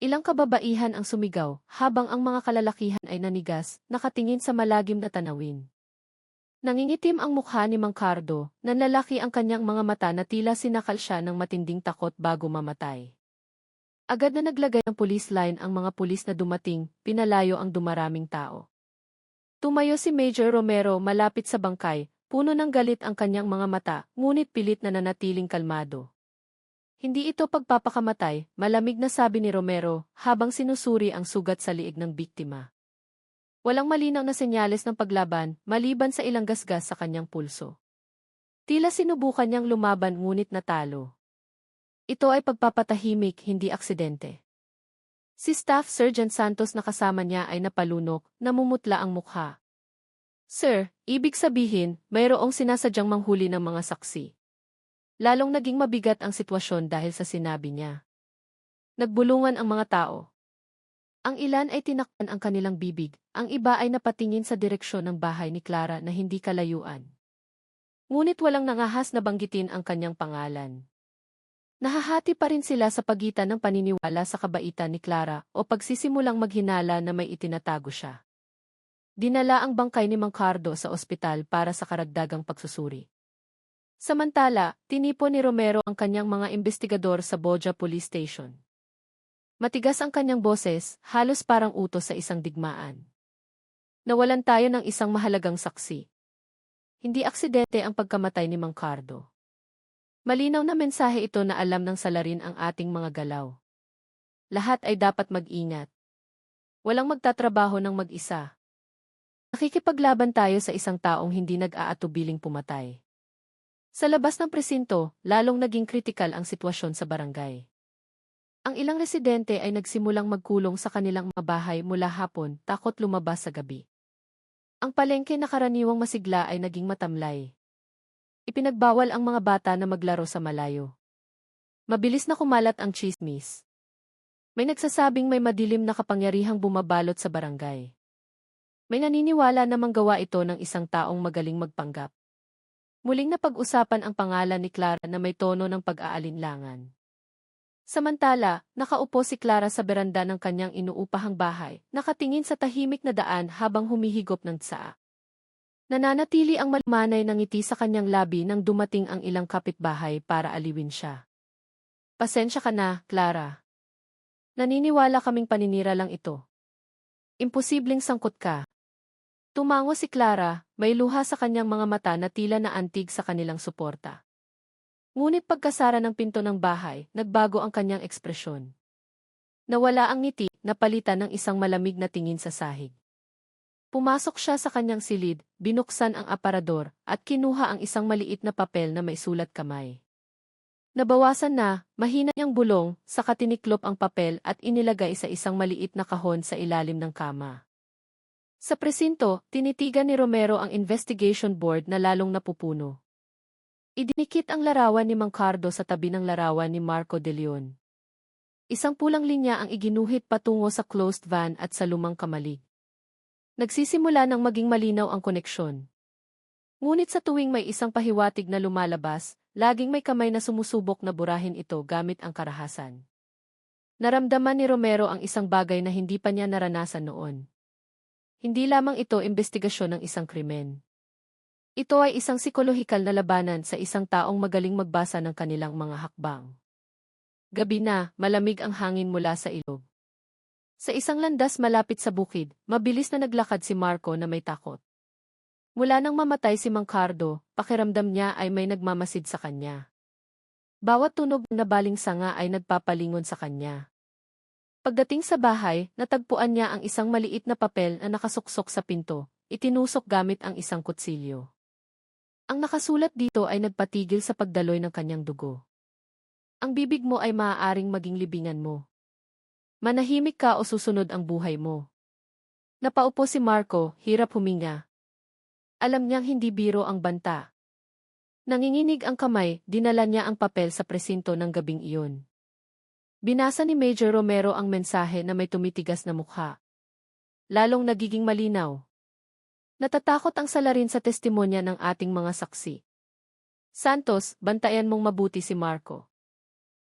Speaker 1: Ilang kababaihan ang sumigaw, habang ang mga kalalakihan ay nanigas, nakatingin sa malagim na tanawin. Nangingitim ang mukha ni Mang Cardo, nanlalaki ang kanyang mga mata na tila sinakal siya ng matinding takot bago mamatay. Agad na naglagay ng police line ang mga pulis na dumating, pinalayo ang dumaraming tao. Tumayo si Major Romero malapit sa bangkay, puno ng galit ang kanyang mga mata, ngunit pilit na nanatiling kalmado. Hindi ito pagpapakamatay, malamig na sabi ni Romero, habang sinusuri ang sugat sa liig ng biktima. Walang malinaw na senyales ng paglaban, maliban sa ilang gasgas sa kanyang pulso. Tila sinubukan niyang lumaban ngunit natalo. Ito ay pagpapatahimik, hindi aksidente. Si Staff Sergeant Santos na kasama niya ay napalunok, namumutla ang mukha. Sir, ibig sabihin, mayroong sinasadyang manghuli ng mga saksi. Lalong naging mabigat ang sitwasyon dahil sa sinabi niya. Nagbulungan ang mga tao. Ang ilan ay tinakpan ang kanilang bibig, ang iba ay napatingin sa direksyon ng bahay ni Clara na hindi kalayuan. Ngunit walang nangahas na banggitin ang kanyang pangalan. Nahahati pa rin sila sa pagitan ng paniniwala sa kabaitan ni Clara o pagsisimulang maghinala na may itinatago siya. Dinala ang bangkay ni Mang Cardo sa ospital para sa karagdagang pagsusuri. Samantala, tinipon ni Romero ang kanyang mga investigador sa Boja Police Station. Matigas ang kanyang boses, halos parang utos sa isang digmaan. Nawalan tayo ng isang mahalagang saksi. Hindi aksidente ang pagkamatay ni Mang Cardo. Malinaw na mensahe ito na alam ng salarin ang ating mga galaw. Lahat ay dapat mag-ingat. Walang magtatrabaho ng mag-isa. Nakikipaglaban tayo sa isang taong hindi nag-aatubiling pumatay. Sa labas ng presinto, lalong naging kritikal ang sitwasyon sa barangay. Ang ilang residente ay nagsimulang magkulong sa kanilang mga bahay mula hapon, takot lumabas sa gabi. Ang palengke na karaniwang masigla ay naging matamlay. Ipinagbawal ang mga bata na maglaro sa malayo. Mabilis na kumalat ang tsismis. May nagsasabing may madilim na kapangyarihang bumabalot sa barangay. May naniniwala na manggawa ito ng isang taong magaling magpanggap. Muling napag-usapan ang pangalan ni Clara na may tono ng pag-aalinlangan. Samantala, nakaupo si Clara sa beranda ng kanyang inuupahang bahay, nakatingin sa tahimik na daan habang humihigop ng tsaa. Nananatili ang malumanay na ngiti sa kanyang labi nang dumating ang ilang kapitbahay para aliwin siya. Pasensya ka na, Clara. Naniniwala kaming paninira lang ito. Imposibleng sangkot ka. Tumango si Clara, may luha sa kanyang mga mata na tila naantig sa kanilang suporta. Ngunit pagkasara ng pinto ng bahay, nagbago ang kanyang ekspresyon. Nawala ang ngiti, napalitan ng isang malamig na tingin sa sahig. Pumasok siya sa kanyang silid, binuksan ang aparador, at kinuha ang isang maliit na papel na may sulat kamay. Nabawasan na, mahina niyang bulong, saka tiniklop ang papel at inilagay sa isang maliit na kahon sa ilalim ng kama. Sa presinto, tinitigan ni Romero ang investigation board na lalong napupuno. Idinikit ang larawan ni Mang Cardo sa tabi ng larawan ni Marco de Leon. Isang pulang linya ang iginuhit patungo sa closed van at sa lumang kamalig. Nagsisimula ng maging malinaw ang koneksyon. Ngunit sa tuwing may isang pahiwatig na lumalabas, laging may kamay na sumusubok na burahin ito gamit ang karahasan. Naramdaman ni Romero ang isang bagay na hindi pa niya naranasan noon. Hindi lamang ito imbestigasyon ng isang krimen. Ito ay isang psikolohikal na labanan sa isang taong magaling magbasa ng kanilang mga hakbang. Gabi na, malamig ang hangin mula sa ilog. Sa isang landas malapit sa bukid, mabilis na naglakad si Marco na may takot. Mula nang mamatay si Mang Cardo, pakiramdam niya ay may nagmamasid sa kanya. Bawat tunog na baling sanga ay nagpapalingon sa kanya. Pagdating sa bahay, natagpuan niya ang isang maliit na papel na nakasuksok sa pinto, itinusok gamit ang isang kutsilyo. Ang nakasulat dito ay nagpatigil sa pagdaloy ng kanyang dugo. Ang bibig mo ay maaaring maging libingan mo. Manahimik ka o susunod ang buhay mo. Napaupo si Marco, hirap huminga. Alam niyang hindi biro ang banta. Nanginginig ang kamay, dinala niya ang papel sa presinto ng gabing iyon. Binasa ni Major Romero ang mensahe na may tumitigas na mukha. Lalong nagiging malinaw. Natatakot ang salarin sa testimonya ng ating mga saksi. Santos, bantayan mong mabuti si Marco.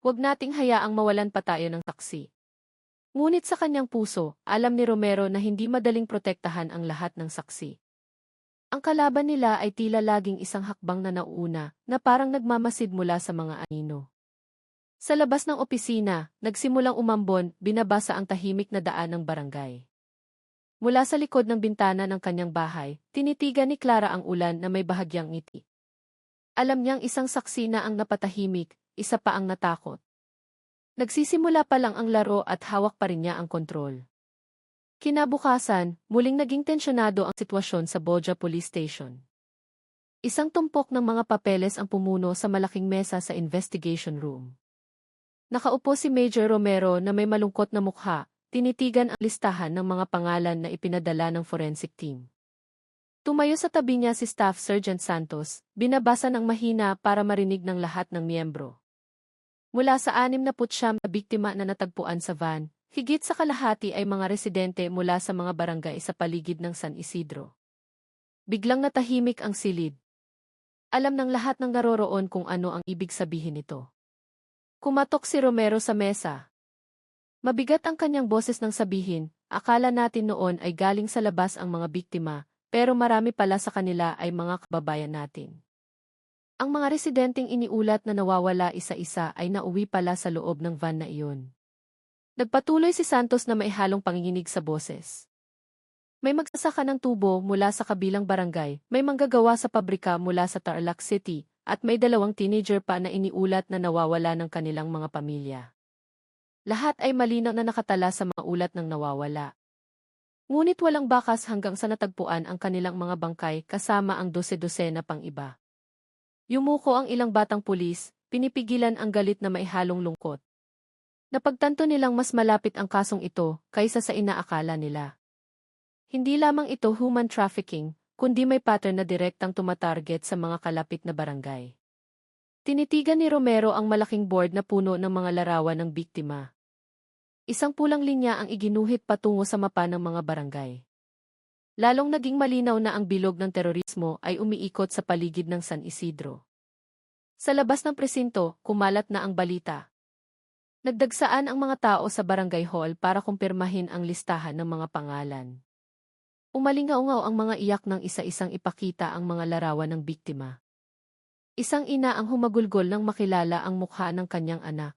Speaker 1: Huwag nating hayaang mawalan pa tayo ng saksi. Ngunit sa kanyang puso, alam ni Romero na hindi madaling protektahan ang lahat ng saksi. Ang kalaban nila ay tila laging isang hakbang na nauuna, na parang nagmamasid mula sa mga anino. Sa labas ng opisina, nagsimulang umambon, binabasa ang tahimik na daan ng barangay. Mula sa likod ng bintana ng kanyang bahay, tinitigan ni Clara ang ulan na may bahagyang ngiti. Alam niyang isang saksi na ang napatahimik, isa pa ang natakot. Nagsisimula pa lang ang laro at hawak pa rin niya ang kontrol. Kinabukasan, muling naging tensyonado ang sitwasyon sa Boja Police Station. Isang tumpok ng mga papeles ang pumuno sa malaking mesa sa investigation room. Nakaupo si Major Romero na may malungkot na mukha, tinitigan ang listahan ng mga pangalan na ipinadala ng forensic team. Tumayo sa tabi niya si Staff Sergeant Santos, binabasa ng mahina para marinig ng lahat ng miyembro. Mula sa 69 na biktima na natagpuan sa van, higit sa kalahati ay mga residente mula sa mga barangay sa paligid ng San Isidro. Biglang natahimik ang silid. Alam ng lahat ng naroroon kung ano ang ibig sabihin nito. Kumatok si Romero sa mesa. Mabigat ang kanyang boses nang sabihin, akala natin noon ay galing sa labas ang mga biktima, pero marami pala sa kanila ay mga kababayan natin. Ang mga residenteng iniulat na nawawala isa-isa ay nauwi pala sa loob ng van na iyon. Nagpatuloy si Santos na may halong panginginig sa boses. May magsasaka ng tubo mula sa kabilang barangay, may manggagawa sa pabrika mula sa Tarlac City, at may 2 teenager pa na iniulat na nawawala ng kanilang mga pamilya. Lahat ay malinaw na nakatala sa mga ulat ng nawawala. Ngunit walang bakas hanggang sa natagpuan ang kanilang mga bangkay kasama ang 12-12 na pang iba. Yumuko ang ilang batang pulis, pinipigilan ang galit na may halong lungkot. Napagtanto nilang mas malapit ang kasong ito kaysa sa inaakala nila. Hindi lamang ito human trafficking, kundi may pattern na direktang tumatarget sa mga kalapit na barangay. Tinitigan ni Romero ang malaking board na puno ng mga larawan ng biktima. Isang pulang linya ang iginuhit patungo sa mapa ng mga barangay. Lalong naging malinaw na ang bilog ng terorismo ay umiikot sa paligid ng San Isidro. Sa labas ng presinto, kumalat na ang balita. Nagdagsaan ang mga tao sa barangay hall para kumpirmahin ang listahan ng mga pangalan. Umalingaungaw ang mga iyak ng isa-isang ipakita ang mga larawan ng biktima. Isang ina ang humagulgol nang makilala ang mukha ng kanyang anak.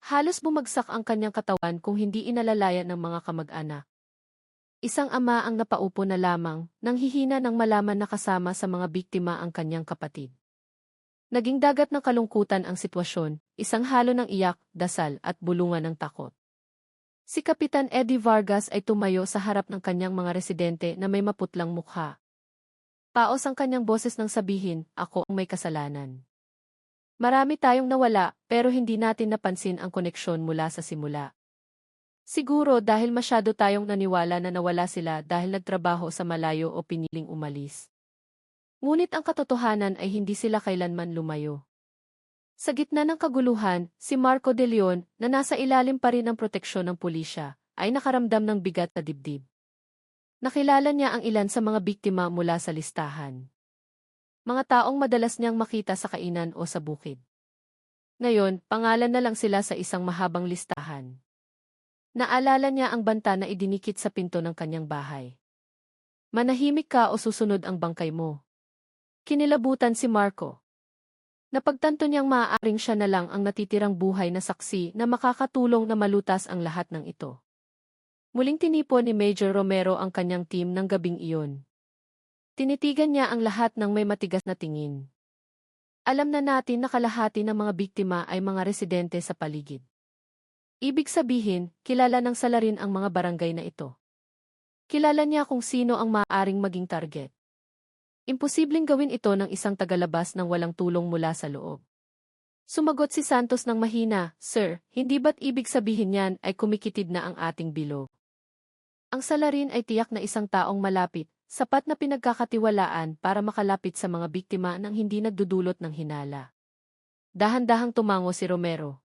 Speaker 1: Halos bumagsak ang kanyang katawan kung hindi inalalayan ng mga kamag-anak. Isang ama ang napaupo na lamang, nang hihina nang malaman na kasama sa mga biktima ang kanyang kapatid. Naging dagat ng kalungkutan ang sitwasyon, isang halo ng iyak, dasal at bulungan ng takot. Si Kapitan Eddie Vargas ay tumayo sa harap ng kanyang mga residente na may maputlang mukha. Paos ang kanyang boses nang sabihin, ako ang may kasalanan. Marami tayong nawala, pero hindi natin napansin ang koneksyon mula sa simula. Siguro dahil masyado tayong naniwala na nawala sila dahil nagtrabaho sa malayo o piniling umalis. Ngunit ang katotohanan ay hindi sila kailanman lumayo. Sa gitna ng kaguluhan, si Marco de Leon, na nasa ilalim pa rin ng proteksyon ng pulisya, ay nakaramdam ng bigat sa dibdib. Nakilala niya ang ilan sa mga biktima mula sa listahan. Mga taong madalas niyang makita sa kainan o sa bukid. Ngayon, pangalan na lang sila sa isang mahabang listahan. Naalala niya ang banta na idinikit sa pinto ng kanyang bahay. Manahimik ka o susunod ang bangkay mo. Kinilabutan si Marco. Napagtanto niyang maaaring siya na lang ang natitirang buhay na saksi na makakatulong na malutas ang lahat ng ito. Muling tinipon ni Major Romero ang kanyang team ng gabing iyon. Tinitigan niya ang lahat ng may matigas na tingin. Alam na natin na kalahati ng mga biktima ay mga residente sa paligid. Ibig sabihin, kilala ng salarin ang mga barangay na ito. Kilala niya kung sino ang maaaring maging target. Imposibleng gawin ito ng isang tagalabas ng walang tulong mula sa loob. Sumagot si Santos ng mahina, "Sir, hindi ba't ibig sabihin niyan ay kumikitid na ang ating bilog? Ang salarin ay tiyak na isang taong malapit, sapat na pinagkakatiwalaan para makalapit sa mga biktima nang hindi nagdudulot ng hinala." Dahan-dahang tumango si Romero.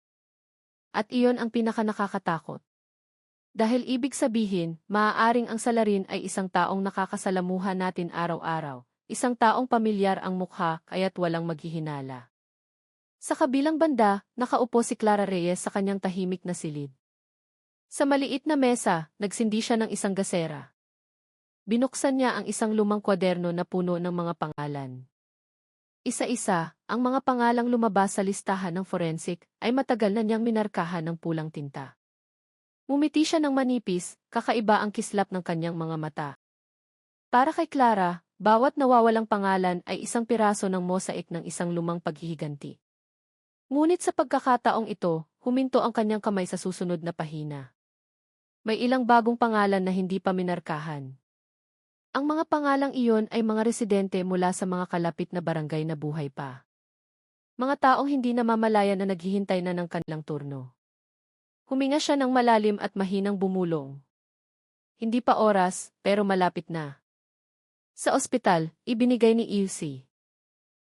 Speaker 1: At iyon ang pinakanakakatakot. Dahil ibig sabihin, maaaring ang salarin ay isang taong nakakasalamuha natin araw-araw. Isang taong pamilyar ang mukha kaya't walang maghihinala. Sa kabilang banda, nakaupo si Clara Reyes sa kanyang tahimik na silid. Sa maliit na mesa, nagsindi siya ng isang gasera. Binuksan niya ang isang lumang kwaderno na puno ng mga pangalan. Isa-isa, ang mga pangalang lumabas sa listahan ng forensic ay matagal na niyang minarkahan ng pulang tinta. Ngumiti siya ng manipis, kakaiba ang kislap ng kanyang mga mata. Para kay Clara, bawat nawawalang pangalan ay isang piraso ng mosaik ng isang lumang paghihiganti. Ngunit sa pagkakataong ito, huminto ang kanyang kamay sa susunod na pahina. May ilang bagong pangalan na hindi pa minarkahan. Ang mga pangalang iyon ay mga residente mula sa mga kalapit na barangay na buhay pa. Mga taong hindi namamalayan na naghihintay na ng kanilang turno. Huminga siya ng malalim at mahinang bumulong. Hindi pa oras, pero malapit na. Sa ospital, ibinigay ni EUC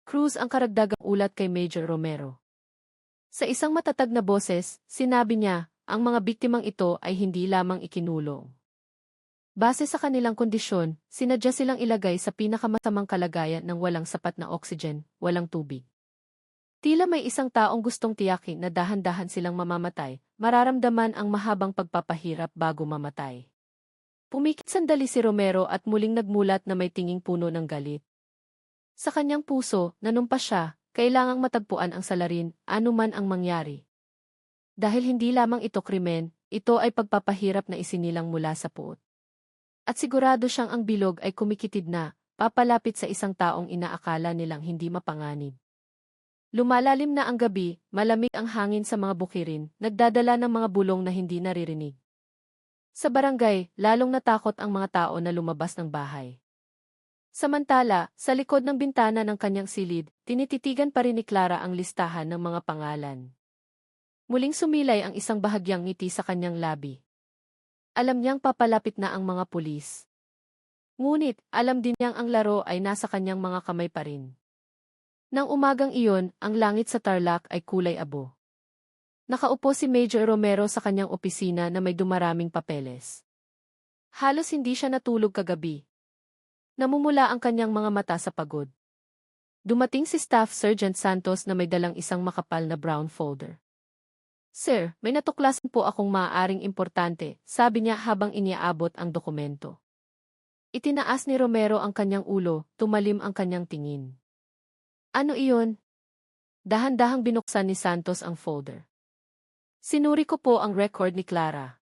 Speaker 1: Cruz ang karagdagang ulat kay Major Romero. Sa isang matatag na boses, sinabi niya, ang mga biktimang ito ay hindi lamang ikinulong. Base sa kanilang kondisyon, sinadya silang ilagay sa pinakamasamang kalagayan ng walang sapat na oxygen, walang tubig. Tila may isang taong gustong tiyakin na dahan-dahan silang mamamatay, mararamdaman ang mahabang pagpapahirap bago mamatay. Pumikit sandali si Romero at muling nagmulat na may tinging puno ng galit. Sa kanyang puso, nanumpa siya, kailangang matagpuan ang salarin, anuman ang mangyari. Dahil hindi lamang ito krimen, ito ay pagpapahirap na isinilang mula sa puot. At sigurado siyang ang bilog ay kumikitid na, papalapit sa isang taong inaakala nilang hindi mapanganib. Lumalalim na ang gabi, malamig ang hangin sa mga bukirin, nagdadala ng mga bulong na hindi naririnig. Sa barangay, lalong natakot ang mga tao na lumabas ng bahay. Samantala, sa likod ng bintana ng kanyang silid, tinititigan pa rin ni Clara ang listahan ng mga pangalan. Muling sumilay ang isang bahagyang ngiti sa kanyang labi. Alam niyang papalapit na ang mga pulis. Ngunit, alam din niyang ang laro ay nasa kanyang mga kamay pa rin. Nang umagang iyon, ang langit sa Tarlac ay kulay abo. Nakaupo si Major Romero sa kanyang opisina na may dumaraming papeles. Halos hindi siya natulog kagabi. Namumula ang kanyang mga mata sa pagod. Dumating si Staff Sergeant Santos na may dalang isang makapal na brown folder. "Sir, may natuklasan po akong maaaring importante," sabi niya habang iniaabot ang dokumento. Itinaas ni Romero ang kanyang ulo, tumalim ang kanyang tingin. "Ano iyon?" Dahan-dahang binuksan ni Santos ang folder. "Sinuri ko po ang record ni Clara.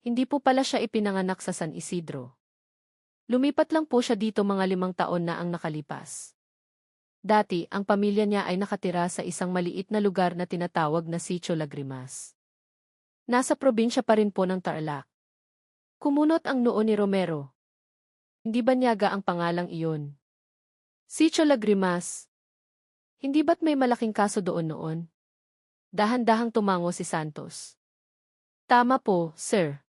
Speaker 1: Hindi po pala siya ipinanganak sa San Isidro. Lumipat lang po siya dito mga 5 taon na ang nakalipas. Dati, ang pamilya niya ay nakatira sa isang maliit na lugar na tinatawag na Sitio Lagrimas. Nasa probinsya pa rin po ng Tarlac." Kumunot ang noo ni Romero. Hindi banyaga ang pangalang iyon. Sitio Lagrimas. Hindi ba't may malaking kaso doon noon? Dahan-dahang tumango si Santos. "Tama po, sir.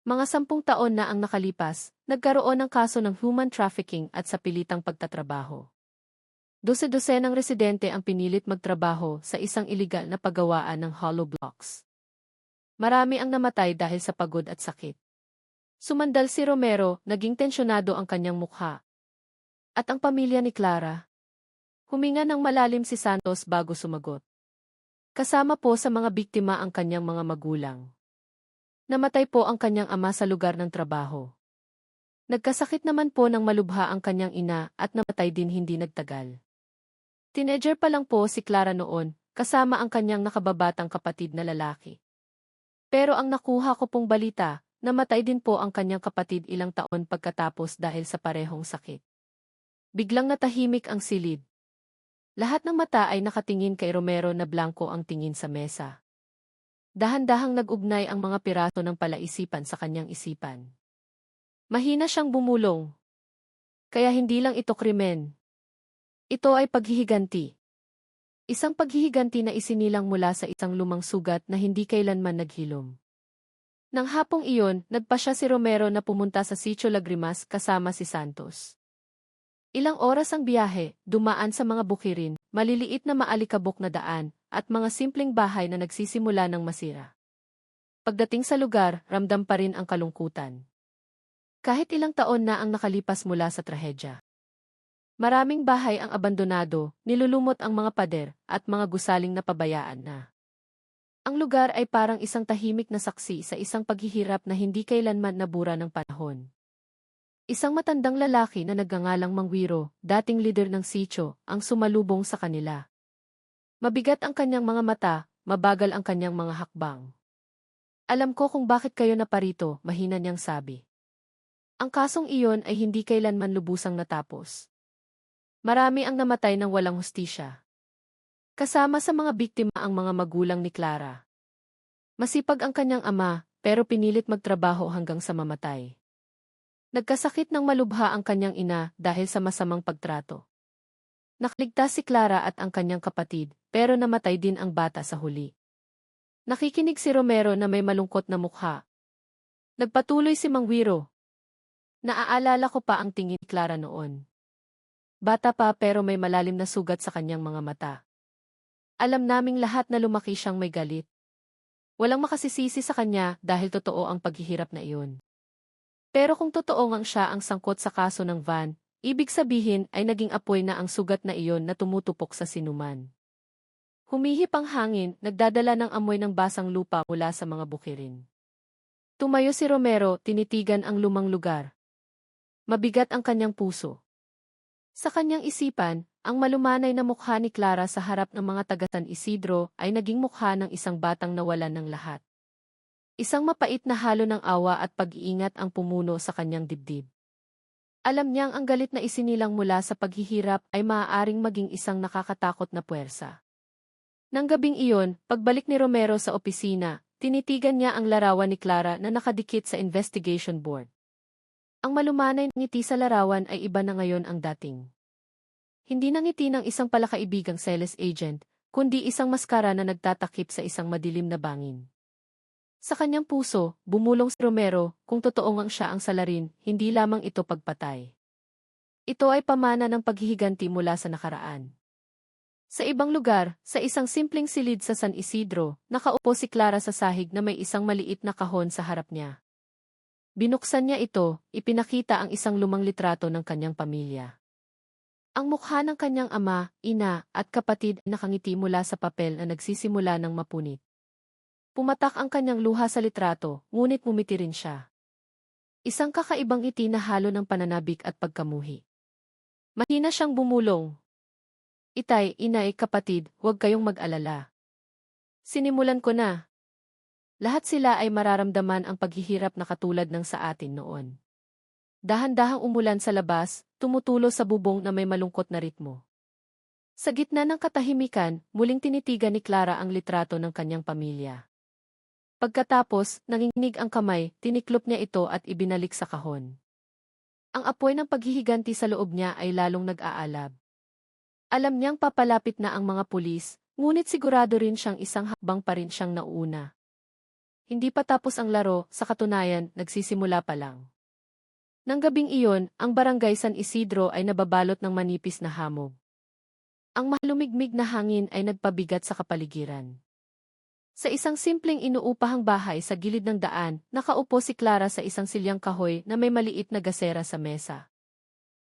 Speaker 1: Mga 10 taon na ang nakalipas, nagkaroon ng kaso ng human trafficking at sa pilitang pagtatrabaho. Dose-dosenang residente ang pinilit magtrabaho sa isang iligal na paggawaan ng hollow blocks. Marami ang namatay dahil sa pagod at sakit. Sumandal si Romero, naging tensyonado ang kanyang mukha. At ang pamilya ni Clara. Huminga ng malalim si Santos bago sumagot. Kasama po sa mga biktima ang kanyang mga magulang. Namatay po ang kanyang ama sa lugar ng trabaho. Nagkasakit naman po ng malubha ang kanyang ina at namatay din hindi nagtagal. Teenager pa lang po si Clara noon, kasama ang kanyang nakababatang kapatid na lalaki. Pero ang nakuha ko pong balita, namatay din po ang kanyang kapatid ilang taon pagkatapos dahil sa parehong sakit. Biglang natahimik ang silid. Lahat ng mata ay nakatingin kay Romero na blanko ang tingin sa mesa. Dahan-dahang nag-ugnay ang mga piraso ng palaisipan sa kanyang isipan. Mahina siyang bumulong. Kaya hindi lang ito krimen. Ito ay paghihiganti. Isang paghihiganti na isinilang mula sa isang lumang sugat na hindi kailanman naghilom. Nang hapong iyon, nagpasya si Romero na pumunta sa Sitio Lagrimas kasama si Santos. Ilang oras ang biyahe, dumaan sa mga bukirin, maliliit na maalikabok na daan, at mga simpleng bahay na nagsisimula ng masira. Pagdating sa lugar, ramdam pa rin ang kalungkutan. Kahit ilang taon na ang nakalipas mula sa trahedya. Maraming bahay ang abandonado, nilulumot ang mga pader, at mga gusaling na pabayaan na. Ang lugar ay parang isang tahimik na saksi sa isang paghihirap na hindi kailanman nabura ng panahon. Isang matandang lalaki na nagngangalang Mangwiro, dating lider ng sitio, ang sumalubong sa kanila. Mabigat ang kanyang mga mata, mabagal ang kanyang mga hakbang. Alam ko kung bakit kayo naparito, mahina niyang sabi. Ang kasong iyon ay hindi kailanman lubusang natapos. Marami ang namatay ng walang hustisya. Kasama sa mga biktima ang mga magulang ni Clara. Masipag ang kanyang ama, pero pinilit magtrabaho hanggang sa mamatay. Nagkasakit ng malubha ang kanyang ina dahil sa masamang pagtrato. Nakaligtas si Clara at ang kanyang kapatid, pero namatay din ang bata sa huli. Nakikinig si Romero na may malungkot na mukha. Nagpatuloy si Mangwiro. Naaalala ko pa ang tingin ni Clara noon. Bata pa pero may malalim na sugat sa kanyang mga mata. Alam naming lahat na lumaki siyang may galit. Walang makasisisi sa kanya dahil totoo ang paghihirap na iyon. Pero kung totoo ngang siya ang sangkot sa kaso ng van, ibig sabihin ay naging apoy na ang sugat na iyon na tumutupok sa sinuman. Humihip ang hangin, nagdadala ng amoy ng basang lupa mula sa mga bukirin. Tumayo si Romero, tinitigan ang lumang lugar. Mabigat ang kanyang puso. Sa kanyang isipan, ang malumanay na mukha ni Clara sa harap ng mga taga San Isidro ay naging mukha ng isang batang nawalan ng lahat. Isang mapait na halo ng awa at pag-iingat ang pumuno sa kanyang dibdib. Alam niyang ang galit na isinilang mula sa paghihirap ay maaaring maging isang nakakatakot na puwersa. Nang gabing iyon, pagbalik ni Romero sa opisina, tinitigan niya ang larawan ni Clara na nakadikit sa investigation board. Ang malumanay na ngiti sa larawan ay iba na ngayon ang dating. Hindi na ngiti ng isang palakaibigang sales agent, kundi isang maskara na nagtatakip sa isang madilim na bangin. Sa kanyang puso, bumulong si Romero, kung totoo ngang siya ang salarin, hindi lamang ito pagpatay. Ito ay pamana ng paghihiganti mula sa nakaraan. Sa ibang lugar, sa isang simpleng silid sa San Isidro, nakaupo si Clara sa sahig na may isang maliit na kahon sa harap niya. Binuksan niya ito, ipinakita ang isang lumang litrato ng kanyang pamilya. Ang mukha ng kanyang ama, ina, at kapatid ay nakangiti mula sa papel na nagsisimula ng mapunit. Pumatak ang kanyang luha sa litrato, ngunit ngumiti rin siya. Isang kakaibang ngiti na halo ng pananabik at pagkamuhi. Mahina siyang bumulong. Itay, inay, kapatid, huwag kayong mag-alala. Sinimulan ko na. Lahat sila ay mararamdaman ang paghihirap na katulad ng sa atin noon. Dahan-dahang umulan sa labas, tumutulo sa bubong na may malungkot na ritmo. Sa gitna ng katahimikan, muling tinitigan ni Clara ang litrato ng kanyang pamilya. Pagkatapos, nanginginig ang kamay, tiniklop niya ito at ibinalik sa kahon. Ang apoy ng paghihiganti sa loob niya ay lalong nag-aalab. Alam niyang papalapit na ang mga pulis, ngunit sigurado rin siyang isang hakbang pa rin siyang nauuna. Hindi pa tapos ang laro, sa katunayan, nagsisimula pa lang. Nang gabing iyon, ang barangay San Isidro ay nababalot ng manipis na hamog. Ang malumigmig na hangin ay nagpabigat sa kapaligiran. Sa isang simpleng inuupahang bahay sa gilid ng daan, nakaupo si Clara sa isang silyang kahoy na may maliit na gasera sa mesa.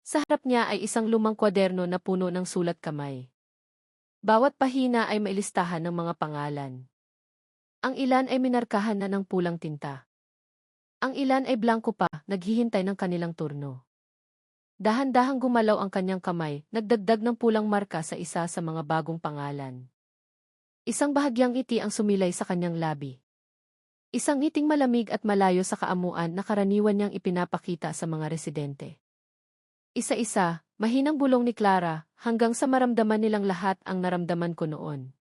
Speaker 1: Sa harap niya ay isang lumang kwaderno na puno ng sulat kamay. Bawat pahina ay may listahan ng mga pangalan. Ang ilan ay minarkahan na ng pulang tinta. Ang ilan ay blanko pa, naghihintay ng kanilang turno. Dahan-dahang gumalaw ang kanyang kamay, nagdagdag ng pulang marka sa isa sa mga bagong pangalan. Isang bahagyang ngiti ang sumilay sa kanyang labi. Isang ngiting malamig at malayo sa kaamuan na karaniwan niyang ipinapakita sa mga residente. Isa-isa, mahinang bulong ni Clara, hanggang sa maramdaman nilang lahat ang naramdaman ko noon.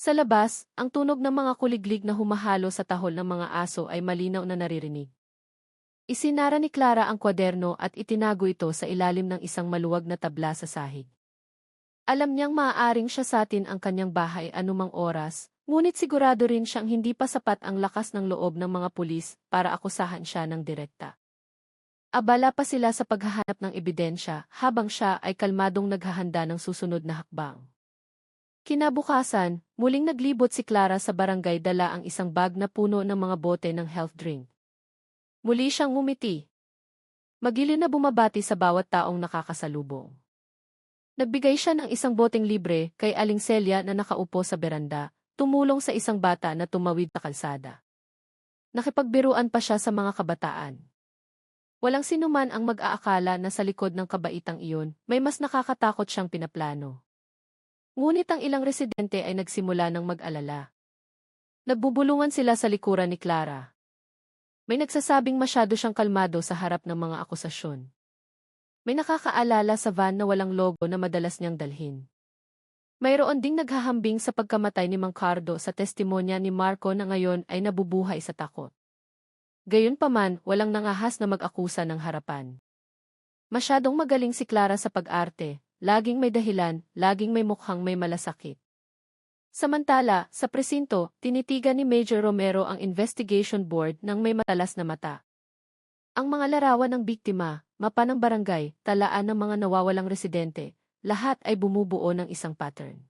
Speaker 1: Sa labas, ang tunog ng mga kuliglig na humahalo sa tahol ng mga aso ay malinaw na naririnig. Isinara ni Clara ang kwaderno at itinago ito sa ilalim ng isang maluwag na tabla sa sahig. Alam niyang maaaring siya sa atin ang kanyang bahay anumang oras, ngunit sigurado rin siyang hindi pa sapat ang lakas ng loob ng mga pulis para akusahan siya ng direkta. Abala pa sila sa paghahanap ng ebidensya habang siya ay kalmadong naghahanda ng susunod na hakbang. Kinabukasan, muling naglibot si Clara sa barangay dala ang isang bag na puno ng mga bote ng health drink. Muli siyang ngumiti. Magiliw na bumabati sa bawat taong nakakasalubong. Nagbigay siya ng isang boteng libre kay Aling Celia na nakaupo sa beranda, tumulong sa isang bata na tumawid sa kalsada. Nakipagbiruan pa siya sa mga kabataan. Walang sinuman ang mag-aakala na sa likod ng kabaitang iyon, may mas nakakatakot siyang pinaplano. Ngunit ang ilang residente ay nagsimula ng mag-alala. Nagbubulungan sila sa likuran ni Clara. May nagsasabing masyado siyang kalmado sa harap ng mga akusasyon. May nakakaalala sa van na walang logo na madalas niyang dalhin. Mayroon ding naghahambing sa pagkamatay ni Mang Cardo sa testimonya ni Marco na ngayon ay nabubuhay sa takot. Gayunpaman, walang nangahas na mag-akusa ng harapan. Masyadong magaling si Clara sa pag-arte. Laging may dahilan, laging may mukhang may malasakit. Samantala, sa presinto, tinitigan ni Major Romero ang investigation board ng may matalas na mata. Ang mga larawan ng biktima, mapa ng barangay, talaan ng mga nawawalang residente, lahat ay bumubuo ng isang pattern.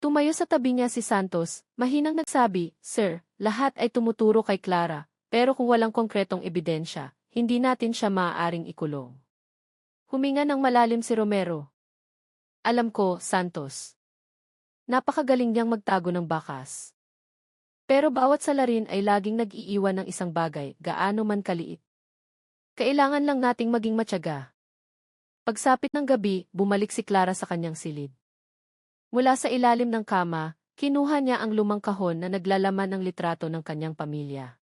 Speaker 1: Tumayo sa tabi niya si Santos, mahinang nagsabi, "Sir, lahat ay tumuturo kay Clara, pero kung walang konkretong ebidensya, hindi natin siya maaaring ikulong." Huminga ng malalim si Romero. Alam ko, Santos. Napakagaling niyang magtago ng bakas. Pero bawat salarin ay laging nag-iiwan ng isang bagay, gaano man kaliit. Kailangan lang nating maging matyaga. Pagsapit ng gabi, bumalik si Clara sa kanyang silid. Mula sa ilalim ng kama, kinuha niya ang lumang kahon na naglalaman ng litrato ng kanyang pamilya.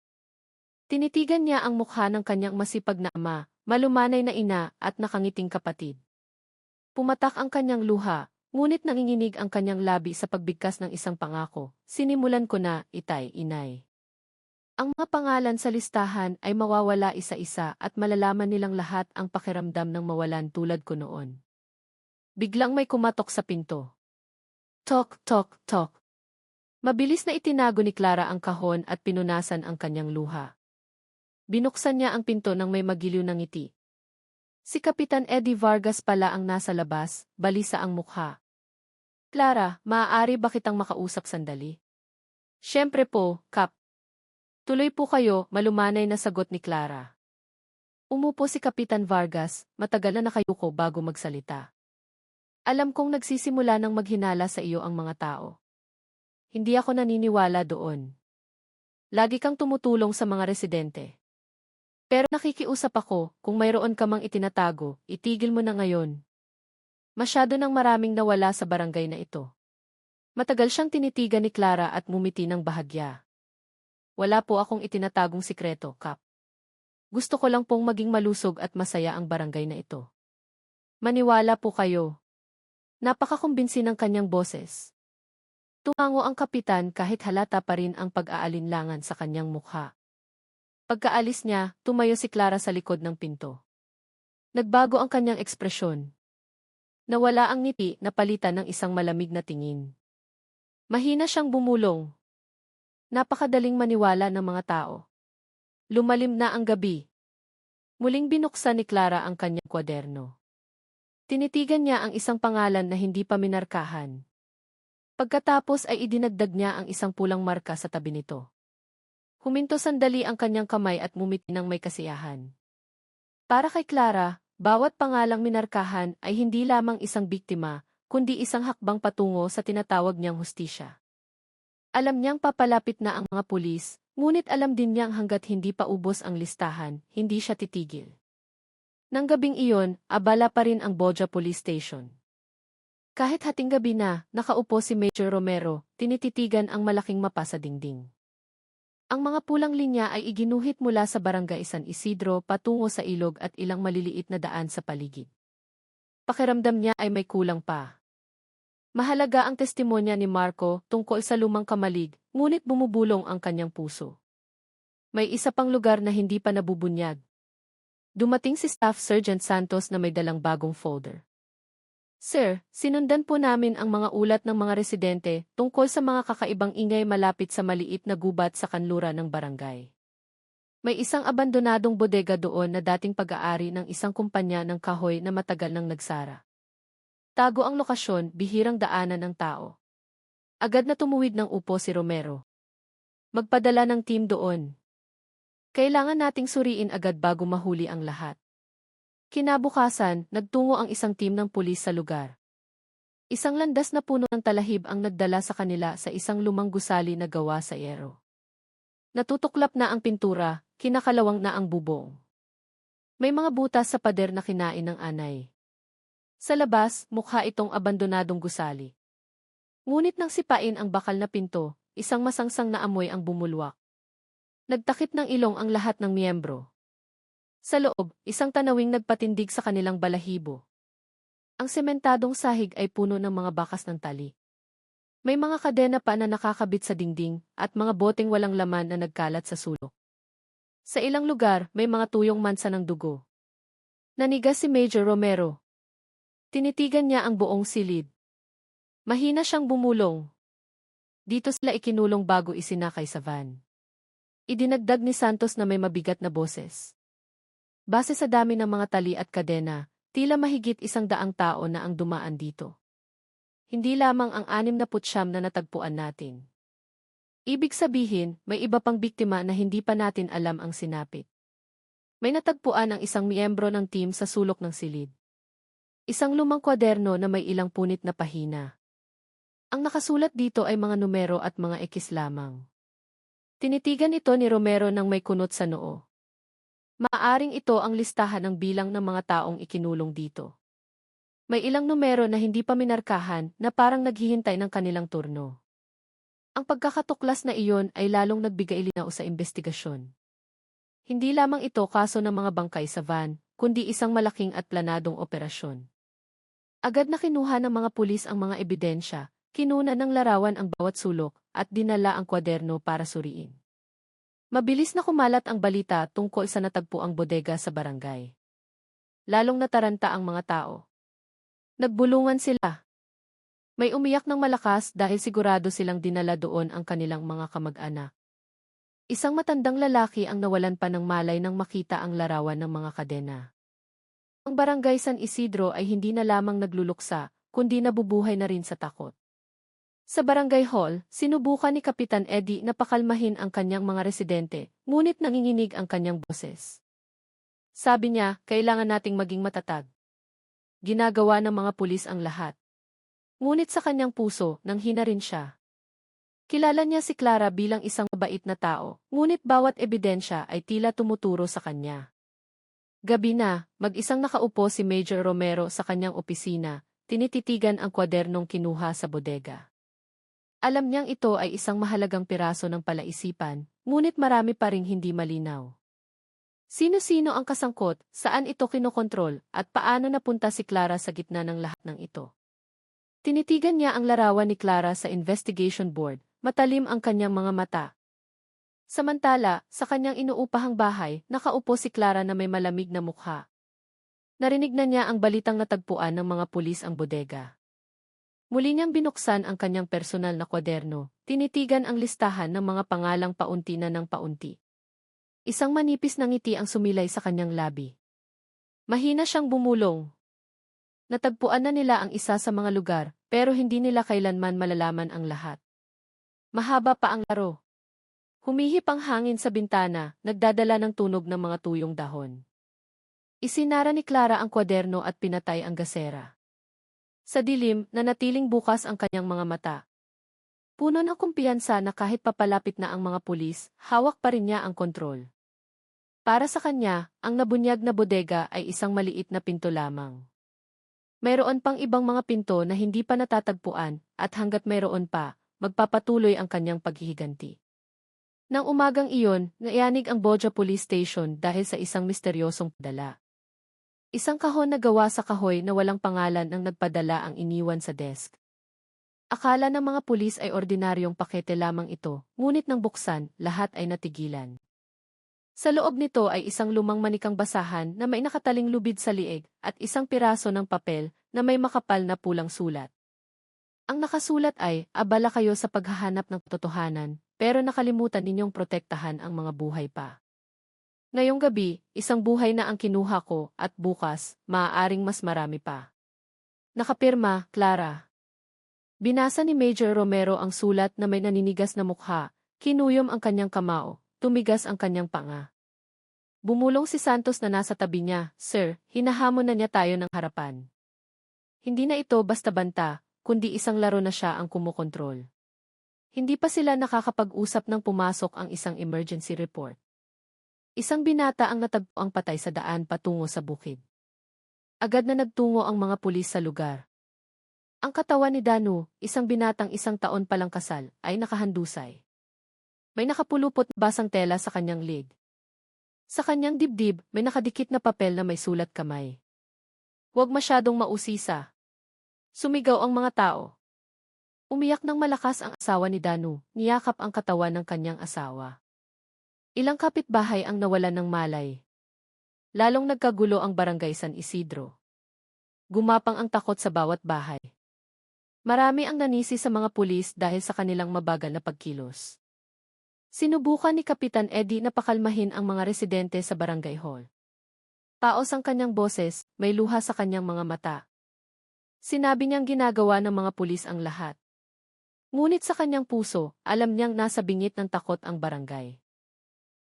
Speaker 1: Tinitigan niya ang mukha ng kanyang masipag na ama, malumanay na ina at nakangiting kapatid. Pumatak ang kanyang luha, ngunit nanginginig ang kanyang labi sa pagbigkas ng isang pangako. Sinimulan ko na, itay, inay. Ang mga pangalan sa listahan ay mawawala isa-isa at malalaman nilang lahat ang pakiramdam ng mawalan tulad ko noon. Biglang may kumatok sa pinto. Tok, tok, tok. Mabilis na itinago ni Clara ang kahon at pinunasan ang kanyang luha. Binuksan niya ang pinto nang may magiliw na ngiti. Si Kapitan Eddie Vargas pala ang nasa labas, balisa ang mukha. Clara, maaari ba kitang makausap sandali? Siyempre po, Kap. Tuloy po kayo, malumanay na sagot ni Clara. Umupo si Kapitan Vargas, matagal na nakayuko bago magsalita. Alam kong nagsisimula ng maghinala sa iyo ang mga tao. Hindi ako naniniwala doon. Lagi kang tumutulong sa mga residente. Pero nakikiusap ako, kung mayroon ka mang itinatago, itigil mo na ngayon. Masyado nang maraming nawala sa barangay na ito. Matagal siyang tinitigan ni Clara at ngumiti ng bahagya. Wala po akong itinatagong sikreto, Kap. Gusto ko lang pong maging malusog at masaya ang barangay na ito. Maniwala po kayo. Napakakumbinsi ng kanyang boses. Tumango ang kapitan kahit halata pa rin ang pag-aalinlangan sa kanyang mukha. Pagkaalis niya, tumayo si Clara sa likod ng pinto. Nagbago ang kanyang ekspresyon. Nawala ang ngiti na palitan ng isang malamig na tingin. Mahina siyang bumulong. Napakadaling maniwala ng mga tao. Lumalim na ang gabi. Muling binuksan ni Clara ang kanyang kwaderno. Tinitigan niya ang isang pangalan na hindi pa minarkahan. Pagkatapos ay idinagdag niya ang isang pulang marka sa tabi nito. Huminto sandali ang kanyang kamay at ngumiti ng may kasiyahan. Para kay Clara, bawat pangalang minarkahan ay hindi lamang isang biktima, kundi isang hakbang patungo sa tinatawag niyang hustisya. Alam niyang papalapit na ang mga pulis, ngunit alam din niyang hanggat hindi pa ubos ang listahan, hindi siya titigil. Nang gabing iyon, abala pa rin ang Boja Police Station. Kahit hating gabi na, nakaupo si Major Romero, tinititigan ang malaking mapa sa dingding. Ang mga pulang linya ay iginuhit mula sa barangay San Isidro patungo sa ilog at ilang maliliit na daan sa paligid. Pakiramdam niya ay may kulang pa. Mahalaga ang testimonya ni Marco tungkol sa lumang kamalig, ngunit bumubulong ang kanyang puso. May isa pang lugar na hindi pa nabubunyag. Dumating si Staff Sergeant Santos na may dalang bagong folder. Sir, sinundan po namin ang mga ulat ng mga residente tungkol sa mga kakaibang ingay malapit sa maliit na gubat sa kanluran ng barangay. May isang abandonadong bodega doon na dating pag-aari ng isang kumpanya ng kahoy na matagal nang nagsara. Tago ang lokasyon, bihirang daanan ng tao. Agad na tumuwid ng upo si Romero. Magpadala ng team doon. Kailangan nating suriin agad bago mahuli ang lahat. Kinabukasan, nagtungo ang isang team ng pulis sa lugar. Isang landas na puno ng talahib ang nagdala sa kanila sa isang lumang gusali na gawa sa yero. Natutuklap na ang pintura, kinakalawang na ang bubong. May mga butas sa pader na kinain ng anay. Sa labas, mukha itong abandonadong gusali. Ngunit nang sipain ang bakal na pinto, isang masangsang na amoy ang bumulwak. Nagtakip ng ilong ang lahat ng miyembro. Sa loob, isang tanawing nagpatindig sa kanilang balahibo. Ang sementadong sahig ay puno ng mga bakas ng tali. May mga kadena pa na nakakabit sa dingding at mga boteng walang laman na nagkalat sa sulok. Sa ilang lugar, may mga tuyong mansa ng dugo. Nanigas si Major Romero. Tinitigan niya ang buong silid. Mahina siyang bumulong. Dito sila ikinulong bago isinakay sa van. Idinagdag ni Santos na may mabigat na boses. Base sa dami ng mga tali at kadena, tila mahigit 100 tao na ang dumaan dito. Hindi lamang ang 69 na natagpuan natin. Ibig sabihin, may iba pang biktima na hindi pa natin alam ang sinapit. May natagpuan ang isang miyembro ng team sa sulok ng silid. Isang lumang kwaderno na may ilang punit na pahina. Ang nakasulat dito ay mga numero at mga ekis lamang. Tinitigan ito ni Romero nang may kunot sa noo. Maaaring ito ang listahan ng bilang ng mga taong ikinulong dito. May ilang numero na hindi pa minarkahan na parang naghihintay ng kanilang turno. Ang pagkakatuklas na iyon ay lalong nagbigay linaw sa investigasyon. Hindi lamang ito kaso ng mga bangkay sa van, kundi isang malaking at planadong operasyon. Agad na kinuha ng mga pulis ang mga ebidensya, kinuna ng larawan ang bawat sulok, at dinala ang kwaderno para suriin. Mabilis na kumalat ang balita tungkol sa natagpuang bodega sa barangay. Lalong nataranta ang mga tao. Nagbulungan sila. May umiyak ng malakas dahil sigurado silang dinala doon ang kanilang mga kamag-anak. Isang matandang lalaki ang nawalan pa ng malay nang makita ang larawan ng mga kadena. Ang barangay San Isidro ay hindi na lamang nagluluksa, kundi nabubuhay na rin sa takot. Sa barangay hall, sinubukan ni Kapitan Eddie na pakalmahin ang kanyang mga residente, ngunit nanginginig ang kanyang boses. Sabi niya, kailangan nating maging matatag. Ginagawa ng mga pulis ang lahat. Ngunit sa kanyang puso, nanghina rin siya. Kilala niya si Clara bilang isang mabait na tao, ngunit bawat ebidensya ay tila tumuturo sa kanya. Gabi na, mag-isang nakaupo si Major Romero sa kanyang opisina, tinititigan ang kwadernong kinuha sa bodega. Alam niyang ito ay isang mahalagang piraso ng palaisipan, ngunit marami pa ring hindi malinaw. Sino-sino ang kasangkot, saan ito kinokontrol, at paano napunta si Clara sa gitna ng lahat ng ito? Tinitigan niya ang larawan ni Clara sa investigation board, matalim ang kanyang mga mata. Samantala, sa kanyang inuupahang bahay, nakaupo si Clara na may malamig na mukha. Narinig na niya ang balitang natagpuan ng mga pulis ang bodega. Muli niyang binuksan ang kanyang personal na kwaderno, tinitigan ang listahan ng mga pangalang paunti na ng paunti. Isang manipis na ngiti ang sumilay sa kanyang labi. Mahina siyang bumulong. Natagpuan na nila ang isa sa mga lugar, pero hindi nila kailanman malalaman ang lahat. Mahaba pa ang laro. Humihip ang hangin sa bintana, nagdadala ng tunog ng mga tuyong dahon. Isinara ni Clara ang kwaderno at pinatay ang gasera. Sa dilim, nanatiling bukas ang kanyang mga mata. Puno ng kumpiyansa na kahit papalapit na ang mga pulis, hawak pa rin niya ang kontrol. Para sa kanya, ang nabunyag na bodega ay isang maliit na pinto lamang. Mayroon pang ibang mga pinto na hindi pa natatagpuan, at hanggat mayroon pa, magpapatuloy ang kanyang paghihiganti. Nang umagang iyon, nayanig ang Boja Police Station dahil sa isang misteryosong padala. Isang kahon na gawa sa kahoy na walang pangalan ang nagpadala ang iniwan sa desk. Akala ng mga pulis ay ordinaryong pakete lamang ito, ngunit nang buksan, lahat ay natigilan. Sa loob nito ay isang lumang manikang basahan na may nakataling lubid sa liig at isang piraso ng papel na may makapal na pulang sulat. Ang nakasulat ay, abala kayo sa paghahanap ng katotohanan, pero nakalimutan ninyong protektahan ang mga buhay pa. Ngayong gabi, isang buhay na ang kinuha ko at bukas, maaaring mas marami pa. Nakapirma, Clara. Binasa ni Major Romero ang sulat na may naninigas na mukha, kinuyom ang kanyang kamao, tumigas ang kanyang panga. Bumulong si Santos na nasa tabi niya, "Sir, hinahamon na niya tayo ng harapan. Hindi na ito basta banta, kundi isang laro na siya ang kumokontrol." Hindi pa sila nakakapag-usap nang pumasok ang isang emergency report. Isang binata ang natagpuang patay sa daan patungo sa bukid. Agad na nagtungo ang mga pulis sa lugar. Ang katawan ni Danu, isang binatang 1 taon palang kasal, ay nakahandusay. May nakapulupot na basang tela sa kanyang leg. Sa kanyang dibdib, may nakadikit na papel na may sulat kamay. "Huwag masyadong mausisa." Sumigaw ang mga tao. Umiyak ng malakas ang asawa ni Danu, niyakap ang katawan ng kanyang asawa. Ilang kapitbahay ang nawalan ng malay. Lalong nagkagulo ang barangay San Isidro. Gumapang ang takot sa bawat bahay. Marami ang nanisi sa mga pulis dahil sa kanilang mabagal na pagkilos. Sinubukan ni Kapitan Eddie na pakalmahin ang mga residente sa barangay hall. Paos ang kanyang boses, may luha sa kanyang mga mata. Sinabi niyang ginagawa ng mga pulis ang lahat. Ngunit sa kanyang puso, alam niyang nasa bingit ng takot ang barangay.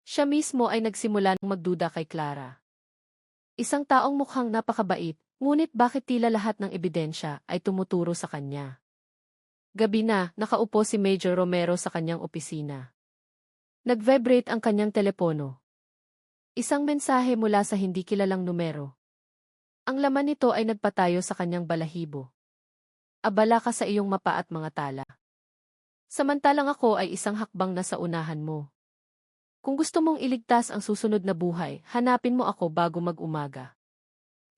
Speaker 1: Siya mismo ay nagsimula ng magduda kay Clara. Isang taong mukhang napakabait, ngunit bakit tila lahat ng ebidensya ay tumuturo sa kanya? Gabi na, nakaupo si Major Romero sa kanyang opisina. Nag-vibrate ang kanyang telepono. Isang mensahe mula sa hindi kilalang numero. Ang laman nito ay nagpatayo sa kanyang balahibo. "Abala ka sa iyong mapa at mga tala. Samantalang ako ay isang hakbang na sa unahan mo. Kung gusto mong iligtas ang susunod na buhay, hanapin mo ako bago mag-umaga."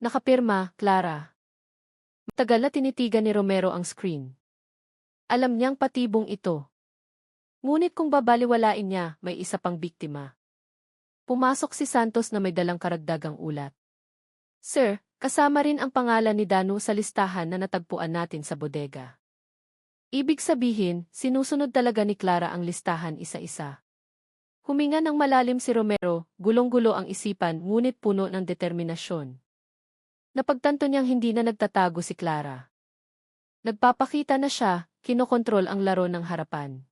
Speaker 1: Nakapirma, Clara. Matagal na tinitigan ni Romero ang screen. Alam niyang patibong ito. Ngunit kung babaliwalain niya, may isa pang biktima. Pumasok si Santos na may dalang karagdagang ulat. "Sir, kasama rin ang pangalan ni Danu sa listahan na natagpuan natin sa bodega." Ibig sabihin, sinusunod talaga ni Clara ang listahan isa-isa. Huminga ng malalim si Romero, gulong-gulo ang isipan ngunit puno ng determinasyon. Napagtanto niyang hindi na nagtatago si Clara. Nagpapakita na siya, kinokontrol ang laro ng harapan.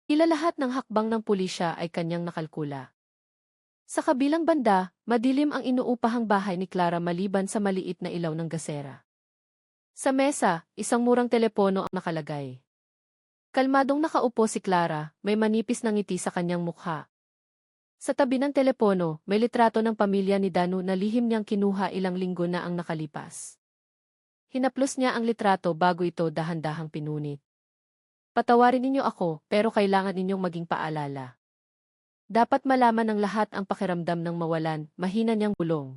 Speaker 1: Tila lahat ng hakbang ng pulisya ay kanyang nakalkula. Sa kabilang banda, madilim ang inuupahang bahay ni Clara maliban sa maliit na ilaw ng gasera. Sa mesa, isang murang telepono ang nakalagay. Kalmadong nakaupo si Clara, may manipis na ngiti sa kanyang mukha. Sa tabi ng telepono, may litrato ng pamilya ni Danu na lihim niyang kinuha ilang linggo na ang nakalipas. Hinaplos niya ang litrato bago ito dahan-dahang pinunit. "Patawarin ninyo ako, pero kailangan ninyong maging paalala. Dapat malaman ng lahat ang pakiramdam ng mawalan," mahina niyang bulong.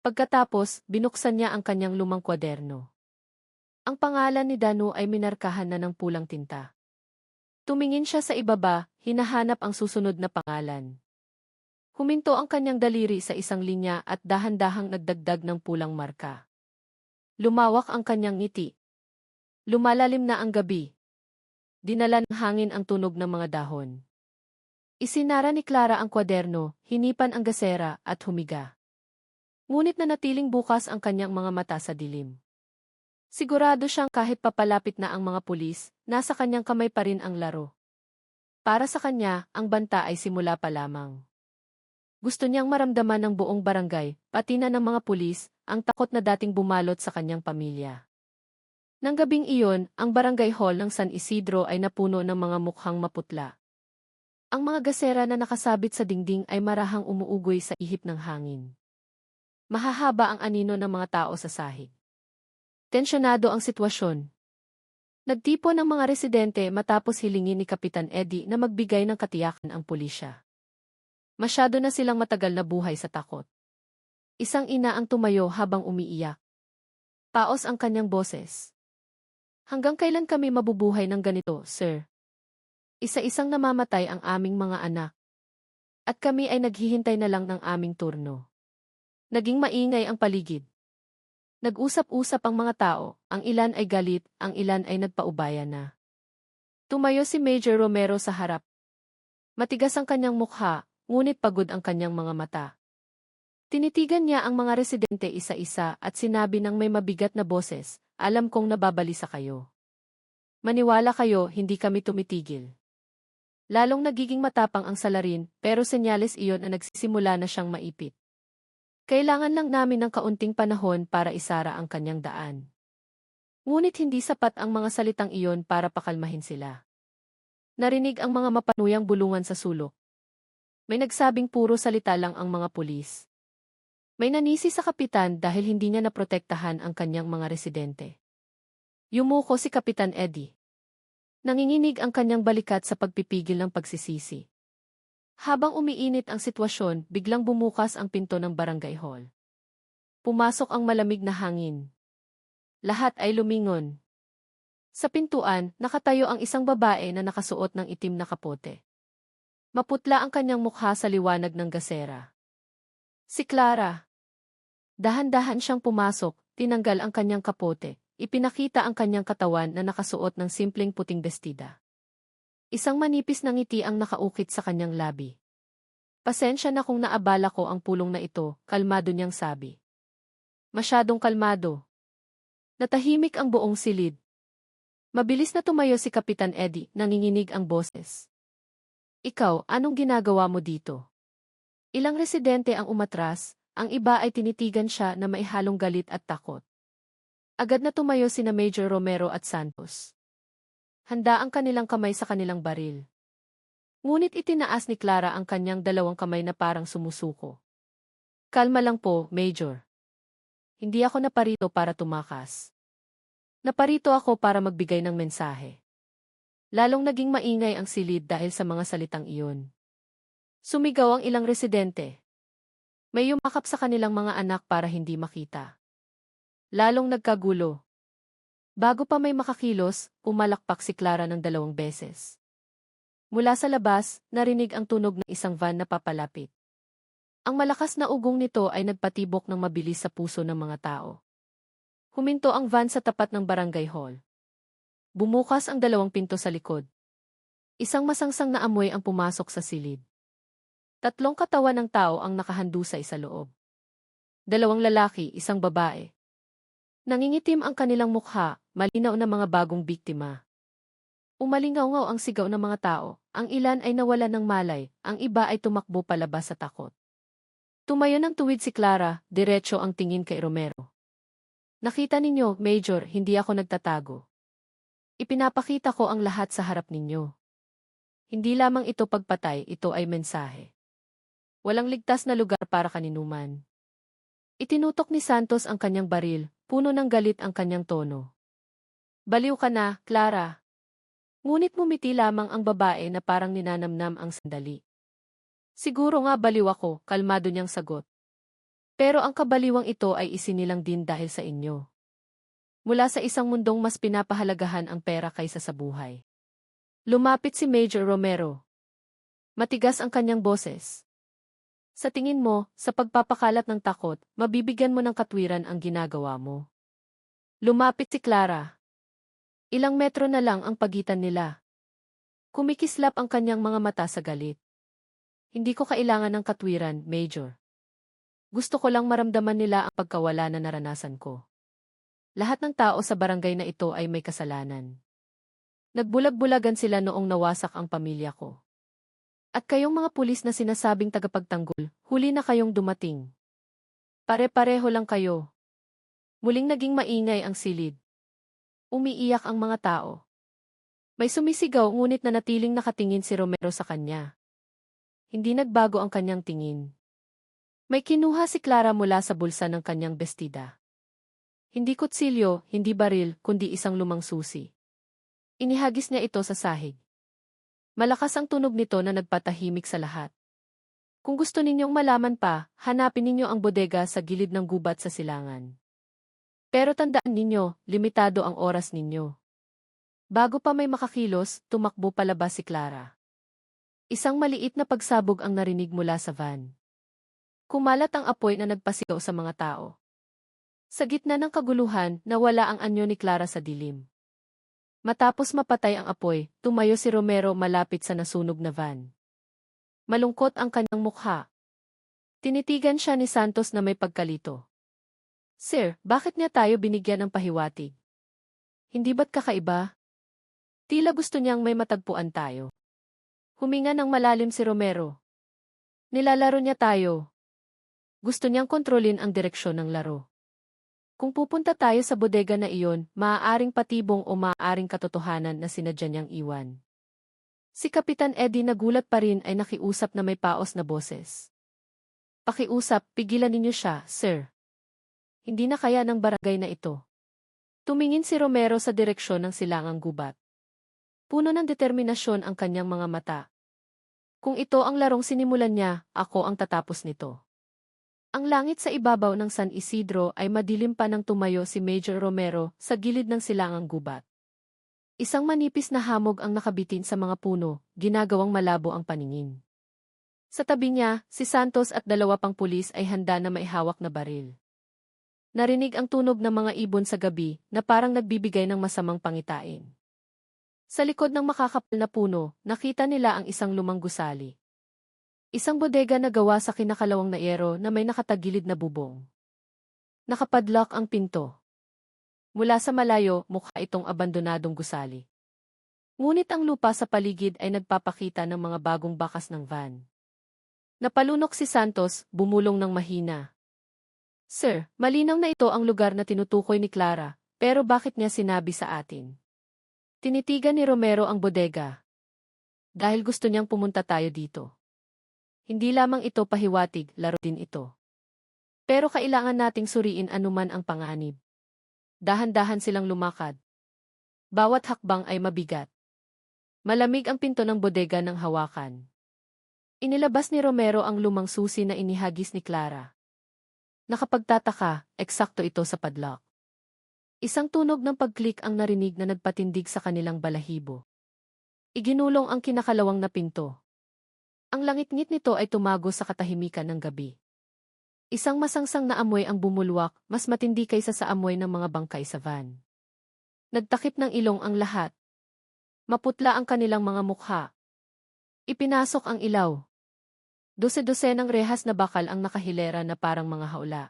Speaker 1: Pagkatapos, binuksan niya ang kanyang lumang kwaderno. Ang pangalan ni Danu ay minarkahan na ng pulang tinta. Tumingin siya sa ibaba, hinahanap ang susunod na pangalan. Huminto ang kanyang daliri sa isang linya at dahan-dahang nagdagdag ng pulang marka. Lumawak ang kanyang ngiti. Lumalalim na ang gabi. Dinala ng hangin ang tunog ng mga dahon. Isinara ni Clara ang kwaderno, hinipan ang gasera at humiga. Ngunit nanatiling bukas ang kanyang mga mata sa dilim. Sigurado siyang kahit papalapit na ang mga pulis, nasa kanyang kamay pa rin ang laro. Para sa kanya, ang banta ay simula pa lamang. Gusto niyang maramdaman ng buong barangay, pati na ng mga pulis, ang takot na dating bumalot sa kanyang pamilya. Nang gabing iyon, ang barangay hall ng San Isidro ay napuno ng mga mukhang maputla. Ang mga gasera na nakasabit sa dingding ay marahang umuugoy sa ihip ng hangin. Mahahaba ang anino ng mga tao sa sahig. Tensyonado ang sitwasyon. Nagtipon ang mga residente matapos hilingin ni Kapitan Eddie na magbigay ng katiyakan ang pulisya. Masyado na silang matagal na buhay sa takot. Isang ina ang tumayo habang umiiyak. Paos ang kanyang boses. Hanggang kailan kami mabubuhay ng ganito, sir? Isa-isang namamatay ang aming mga anak. At kami ay naghihintay na lang ng aming turno. Naging maingay ang paligid. Nag-usap-usap ang mga tao, ang ilan ay galit, ang ilan ay nagpaubaya na. Tumayo si Major Romero sa harap. Matigas ang kanyang mukha, ngunit pagod ang kanyang mga mata. Tinitigan niya ang mga residente isa-isa at sinabi ng may mabigat na boses, alam kong nababalisa kayo. Maniwala kayo, hindi kami tumitigil. Lalong nagiging matapang ang salarin, pero senyales iyon na nagsisimula na siyang maipit. Kailangan lang namin ng kaunting panahon para isara ang kanyang daan. Ngunit hindi sapat ang mga salitang iyon para pakalmahin sila. Narinig ang mga mapanuyang bulungan sa sulok. May nagsabing puro salita lang ang mga pulis. May nanisi sa kapitan dahil hindi niya naprotektahan ang kanyang mga residente. Yumuko si Kapitan Eddie. Nanginginig ang kanyang balikat sa pagpipigil ng pagsisisi. Habang umiinit ang sitwasyon, biglang bumukas ang pinto ng barangay hall. Pumasok ang malamig na hangin. Lahat ay lumingon. Sa pintuan, nakatayo ang isang babae na nakasuot ng itim na kapote. Maputla ang kanyang mukha sa liwanag ng gasera. Si Clara. Dahan-dahan siyang pumasok, tinanggal ang kanyang kapote, ipinakita ang kanyang katawan na nakasuot ng simpleng puting bestida. Isang manipis na ngiti ang nakaukit sa kanyang labi. Pasensya na kung naabala ko ang pulong na ito, kalmado niyang sabi. Masyadong kalmado. Natahimik ang buong silid. Mabilis na tumayo si Kapitan Eddie, nanginginig ang boses. Ikaw, anong ginagawa mo dito? Ilang residente ang umatras, ang iba ay tinitigan siya na maihalong galit at takot. Agad na tumayo sina Major Romero at Santos. Handa ang kanilang kamay sa kanilang baril. Ngunit itinaas ni Clara ang kanyang dalawang kamay na parang sumusuko. Kalma lang po, Major. Hindi ako naparito para tumakas. Naparito ako para magbigay ng mensahe. Lalong naging maingay ang silid dahil sa mga salitang iyon. Sumigaw ang ilang residente. May yumakap sa kanilang mga anak para hindi makita. Lalong nagkagulo. Bago pa may makakilos, pumalakpak si Clara ng 2 beses. Mula sa labas, narinig ang tunog ng isang van na papalapit. Ang malakas na ugong nito ay nagpatibok ng mabilis sa puso ng mga tao. Huminto ang van sa tapat ng barangay hall. Bumukas ang 2 pinto sa likod. Isang masangsang na amoy ang pumasok sa silid. 3 katawan ng tao ang nakahandusay sa loob. 2 lalaki, 1 babae. Nangingitim ang kanilang mukha, malinaw na mga bagong biktima. Umalingaw-ngaw ang sigaw ng mga tao, ang ilan ay nawalan ng malay, ang iba ay tumakbo palabas sa takot. Tumayo ng tuwid si Clara, diretso ang tingin kay Romero. Nakita ninyo, Major, hindi ako nagtatago. Ipinapakita ko ang lahat sa harap ninyo. Hindi lamang ito pagpatay, ito ay mensahe. Walang ligtas na lugar para kaninuman. Itinutok ni Santos ang kanyang baril, puno ng galit ang kanyang tono. Baliw ka na, Clara. Ngunit mumiti lamang ang babae na parang ninanamnam ang sandali. Siguro nga baliw ako, kalmado niyang sagot. Pero ang kabaliwang ito ay isinilang din dahil sa inyo. Mula sa isang mundong mas pinapahalagahan ang pera kaysa sa buhay. Lumapit si Major Romero. Matigas ang kanyang boses. Sa tingin mo, sa pagpapakalat ng takot, mabibigyan mo ng katwiran ang ginagawa mo. Lumapit si Clara. Ilang metro na lang ang pagitan nila. Kumikislap ang kanyang mga mata sa galit. Hindi ko kailangan ng katwiran, Major. Gusto ko lang maramdaman nila ang pagkawala na naranasan ko. Lahat ng tao sa barangay na ito ay may kasalanan. Nagbulag-bulagan sila noong nawasak ang pamilya ko. At kayong mga pulis na sinasabing tagapagtanggol, huli na kayong dumating. Pare-pareho lang kayo. Muling naging maingay ang silid. Umiiyak ang mga tao. May sumisigaw ngunit nanatiling nakatingin si Romero sa kanya. Hindi nagbago ang kanyang tingin. May kinuha si Clara mula sa bulsa ng kanyang bestida. Hindi kutsilyo, hindi baril, kundi isang lumang susi. Inihagis niya ito sa sahig. Malakas ang tunog nito na nagpatahimik sa lahat. Kung gusto ninyong malaman pa, hanapin ninyo ang bodega sa gilid ng gubat sa silangan. Pero tandaan ninyo, limitado ang oras ninyo. Bago pa may makakilos, tumakbo palabas si Clara. Isang maliit na pagsabog ang narinig mula sa van. Kumalat ang apoy na nagpasigaw sa mga tao. Sa gitna ng kaguluhan, nawala ang anyo ni Clara sa dilim. Matapos mapatay ang apoy, tumayo si Romero malapit sa nasunog na van. Malungkot ang kanyang mukha. Tinitigan siya ni Santos na may pagkalito. Sir, bakit niya tayo binigyan ng pahiwatig? Hindi ba't kakaiba? Tila gusto niyang may matagpuan tayo. Huminga ng malalim si Romero. Nilalaro niya tayo. Gusto niyang kontrolin ang direksyon ng laro. Kung pupunta tayo sa bodega na iyon, maaaring patibong o maaaring katotohanan na sinadya niyang iwan. Si Kapitan Eddie nagulat pa rin ay nakiusap na may paos na boses. Pakiusap, pigilan ninyo siya, sir. Hindi na kaya ng barangay na ito. Tumingin si Romero sa direksyon ng silangang gubat. Puno ng determinasyon ang kanyang mga mata. Kung ito ang larong sinimulan niya, ako ang tatapos nito. Ang langit sa ibabaw ng San Isidro ay madilim pa nang tumayo si Major Romero sa gilid ng silangang gubat. Isang manipis na hamog ang nakabitin sa mga puno, ginagawang malabo ang paningin. Sa tabi niya, si Santos at 2 pang pulis ay handa na maihawak na baril. Narinig ang tunog ng mga ibon sa gabi na parang nagbibigay ng masamang pangitain. Sa likod ng makakapal na puno, nakita nila ang isang lumang gusali. Isang bodega na gawa sa kinakalawang na yero na may nakatagilid na bubong. Nakapadlock ang pinto. Mula sa malayo, mukha itong abandonadong gusali. Ngunit ang lupa sa paligid ay nagpapakita ng mga bagong bakas ng van. Napalunok si Santos, bumulong ng mahina. Sir, malinaw na ito ang lugar na tinutukoy ni Clara, pero bakit niya sinabi sa atin? Tinitigan ni Romero ang bodega. Dahil gusto niyang pumunta tayo dito. Hindi lamang ito pahiwatig, laro din ito. Pero kailangan nating suriin anuman ang panganib. Dahan-dahan silang lumakad. Bawat hakbang ay mabigat. Malamig ang pinto ng bodega ng hawakan. Inilabas ni Romero ang lumang susi na inihagis ni Clara. Nakapagtataka, eksakto ito sa padlock. Isang tunog ng pag-click ang narinig na nagpatindig sa kanilang balahibo. Iginulong ang kinakalawang na pinto. Ang langit-ngit nito ay tumago sa katahimikan ng gabi. Isang masangsang na amoy ang bumulwak, mas matindi kaysa sa amoy ng mga bangkay sa van. Nagtakip ng ilong ang lahat. Maputla ang kanilang mga mukha. Ipinasok ang ilaw. Dose-dosenang rehas na bakal ang nakahilera na parang mga haula.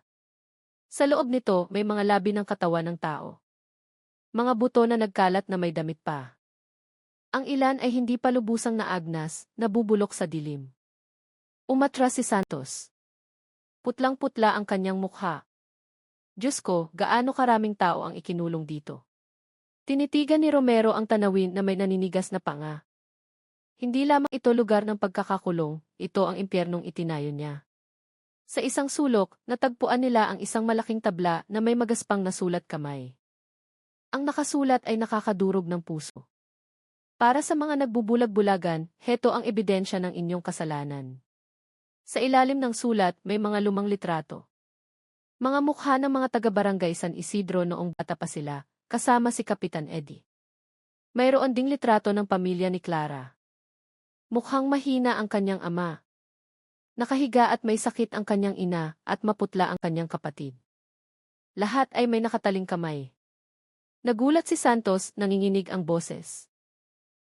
Speaker 1: Sa loob nito, may mga labi ng katawan ng tao. Mga buto na nagkalat na may damit pa. Ang ilan ay hindi pa lubusang naagnas, nabubulok sa dilim. Umatras si Santos. Putlang-putla ang kanyang mukha. Diyos ko, gaano karaming tao ang ikinulong dito. Tinitigan ni Romero ang tanawin na may naninigas na panga. Hindi lamang ito lugar ng pagkakakulong, ito ang impyernong itinayo niya. Sa isang sulok, natagpuan nila ang isang malaking tabla na may magaspang na sulat kamay. Ang nakasulat ay nakakadurog ng puso. Para sa mga nagbubulag-bulagan, heto ang ebidensya ng inyong kasalanan. Sa ilalim ng sulat, may mga lumang litrato. Mga mukha ng mga taga-barangay San Isidro noong bata pa sila, kasama si Kapitan Eddie. Mayroon ding litrato ng pamilya ni Clara. Mukhang mahina ang kanyang ama. Nakahiga at may sakit ang kanyang ina at maputla ang kanyang kapatid. Lahat ay may nakataling kamay. Nagulat si Santos, nanginginig ang boses.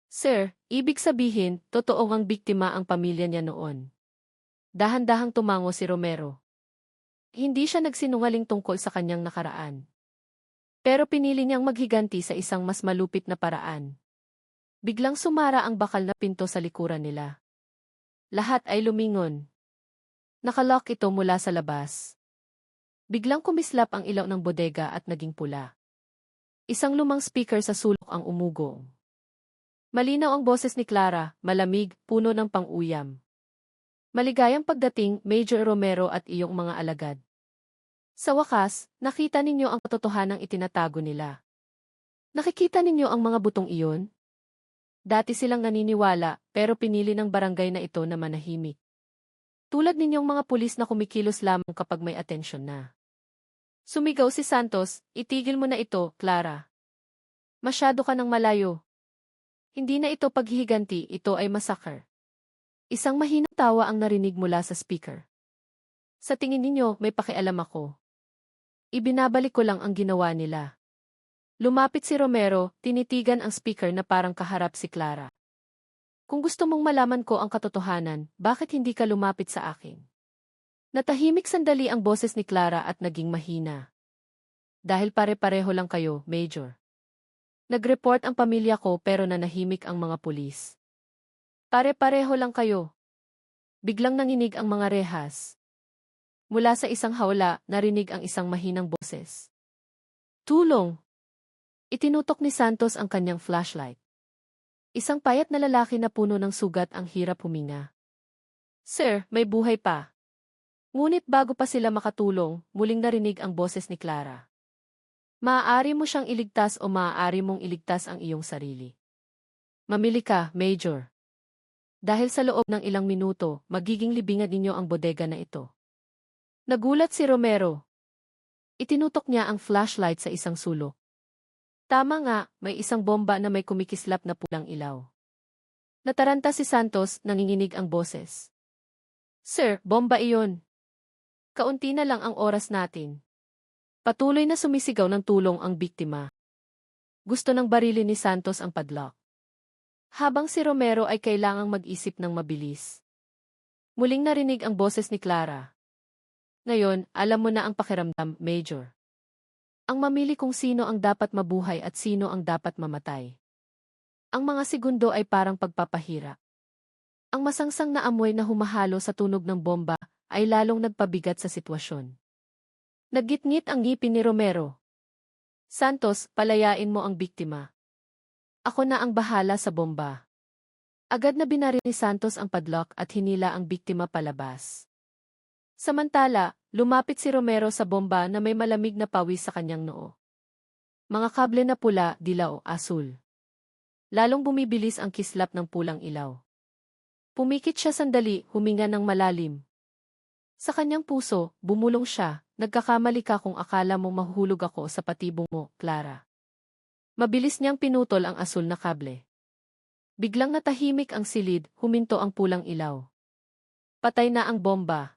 Speaker 1: Sir, ibig sabihin, totoo ngang biktima ang pamilya niya noon. Dahan-dahang tumango si Romero. Hindi siya nagsinungaling tungkol sa kanyang nakaraan. Pero pinili niyang maghiganti sa isang mas malupit na paraan. Biglang sumara ang bakal na pinto sa likuran nila. Lahat ay lumingon. Nakalock ito mula sa labas. Biglang kumislap ang ilaw ng bodega at naging pula. Isang lumang speaker sa sulok ang umugong. Malinaw ang boses ni Clara, malamig, puno ng pang-uyam. Maligayang pagdating, Major Romero at iyong mga alagad. Sa wakas, nakita ninyo ang katotohanang itinatago nila. Nakikita ninyo ang mga butong iyon? Dati silang naniniwala, pero pinili ng barangay na ito na manahimik. Tulad ninyong mga pulis na kumikilos lamang kapag may atensyon na. Sumigaw si Santos, itigil mo na ito, Clara. Masyado ka nang malayo. Hindi na ito paghihiganti, ito ay massacre. Isang mahinang tawa ang narinig mula sa speaker. Sa tingin ninyo, may pakialam ako. Ibinabalik ko lang ang ginawa nila. Lumapit si Romero, tinitigan ang speaker na parang kaharap si Clara. Kung gusto mong malaman ko ang katotohanan, bakit hindi ka lumapit sa akin? Natahimik sandali ang boses ni Clara at naging mahina. Dahil pare-pareho lang kayo, Major. Nag-report ang pamilya ko pero nanahimik ang mga pulis. Pare-pareho lang kayo. Biglang nanginig ang mga rehas. Mula sa isang hawla, narinig ang isang mahinang boses. Tulong! Itinutok ni Santos ang kanyang flashlight. Isang payat na lalaki na puno ng sugat ang hirap huminga. Sir, may buhay pa. Ngunit bago pa sila makatulong, muling narinig ang boses ni Clara. Maaari mo siyang iligtas o maaari mong iligtas ang iyong sarili. Mamili ka, Major. Dahil sa loob ng ilang minuto, magiging libingan ninyo ang bodega na ito. Nagulat si Romero. Itinutok niya ang flashlight sa isang sulok. Tama nga, may isang bomba na may kumikislap na pulang ilaw. Nataranta si Santos, nanginginig ang boses. Sir, bomba iyon. Kaunti na lang ang oras natin. Patuloy na sumisigaw ng tulong ang biktima. Gusto ng barilin ni Santos ang padlock. Habang si Romero ay kailangang mag-isip ng mabilis. Muling narinig ang boses ni Clara. Ngayon, alam mo na ang pakiramdam, Major. Ang mamili kung sino ang dapat mabuhay at sino ang dapat mamatay. Ang mga segundo ay parang pagpapahirap. Ang masangsang na amoy na humahalo sa tunog ng bomba ay lalong nagpabigat sa sitwasyon. Naggitngit ang ngipin ni Romero. Santos, palayain mo ang biktima. Ako na ang bahala sa bomba. Agad na binaril ni Santos ang padlock at hinila ang biktima palabas. Samantala, lumapit si Romero sa bomba na may malamig na pawis sa kanyang noo. Mga kable na pula, dilaw, asul. Lalong bumibilis ang kislap ng pulang ilaw. Pumikit siya sandali, huminga ng malalim. Sa kanyang puso, bumulong siya, nagkakamali ka kung akala mong mahuhulog ako sa patibong mo, Clara. Mabilis niyang pinutol ang asul na kable. Biglang natahimik ang silid, huminto ang pulang ilaw. Patay na ang bomba.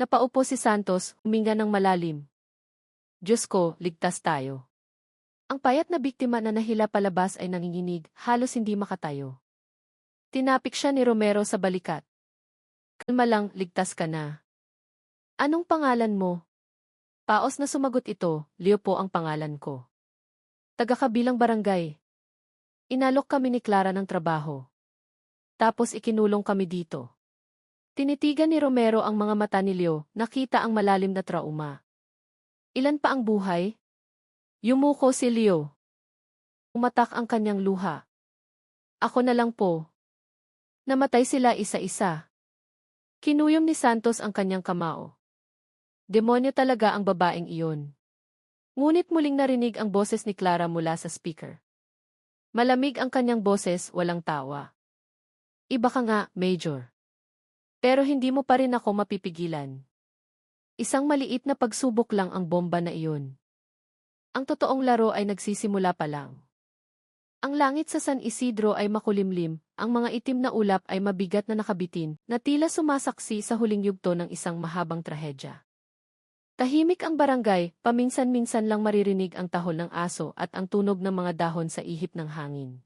Speaker 1: Napaupo si Santos, huminga ng malalim. Diyos ko, ligtas tayo. Ang payat na biktima na nahila palabas ay nanginginig, halos hindi makatayo. Tinapik siya ni Romero sa balikat. Kalma lang, ligtas ka na. Anong pangalan mo? Paos na sumagot ito, Leo po ang pangalan ko. Taga-kabilang barangay. Inalok kami ni Clara ng trabaho. Tapos ikinulong kami dito. Tinitigan ni Romero ang mga mata ni Leo, nakita ang malalim na trauma. Ilan pa ang buhay? Yumuko si Leo. Umatak ang kanyang luha. Ako na lang po. Namatay sila isa-isa. Kinuyom ni Santos ang kanyang kamao. Demonyo talaga ang babaeng iyon. Ngunit muling narinig ang boses ni Clara mula sa speaker. Malamig ang kanyang boses, walang tawa. Iba ka nga, Major. Pero hindi mo pa rin ako mapipigilan. Isang maliit na pagsubok lang ang bomba na iyon. Ang totoong laro ay nagsisimula pa lang. Ang langit sa San Isidro ay makulimlim, ang mga itim na ulap ay mabigat na nakabitin, na tila sumasaksi sa huling yugto ng isang mahabang trahedya. Tahimik ang barangay, paminsan-minsan lang maririnig ang tahol ng aso at ang tunog ng mga dahon sa ihip ng hangin.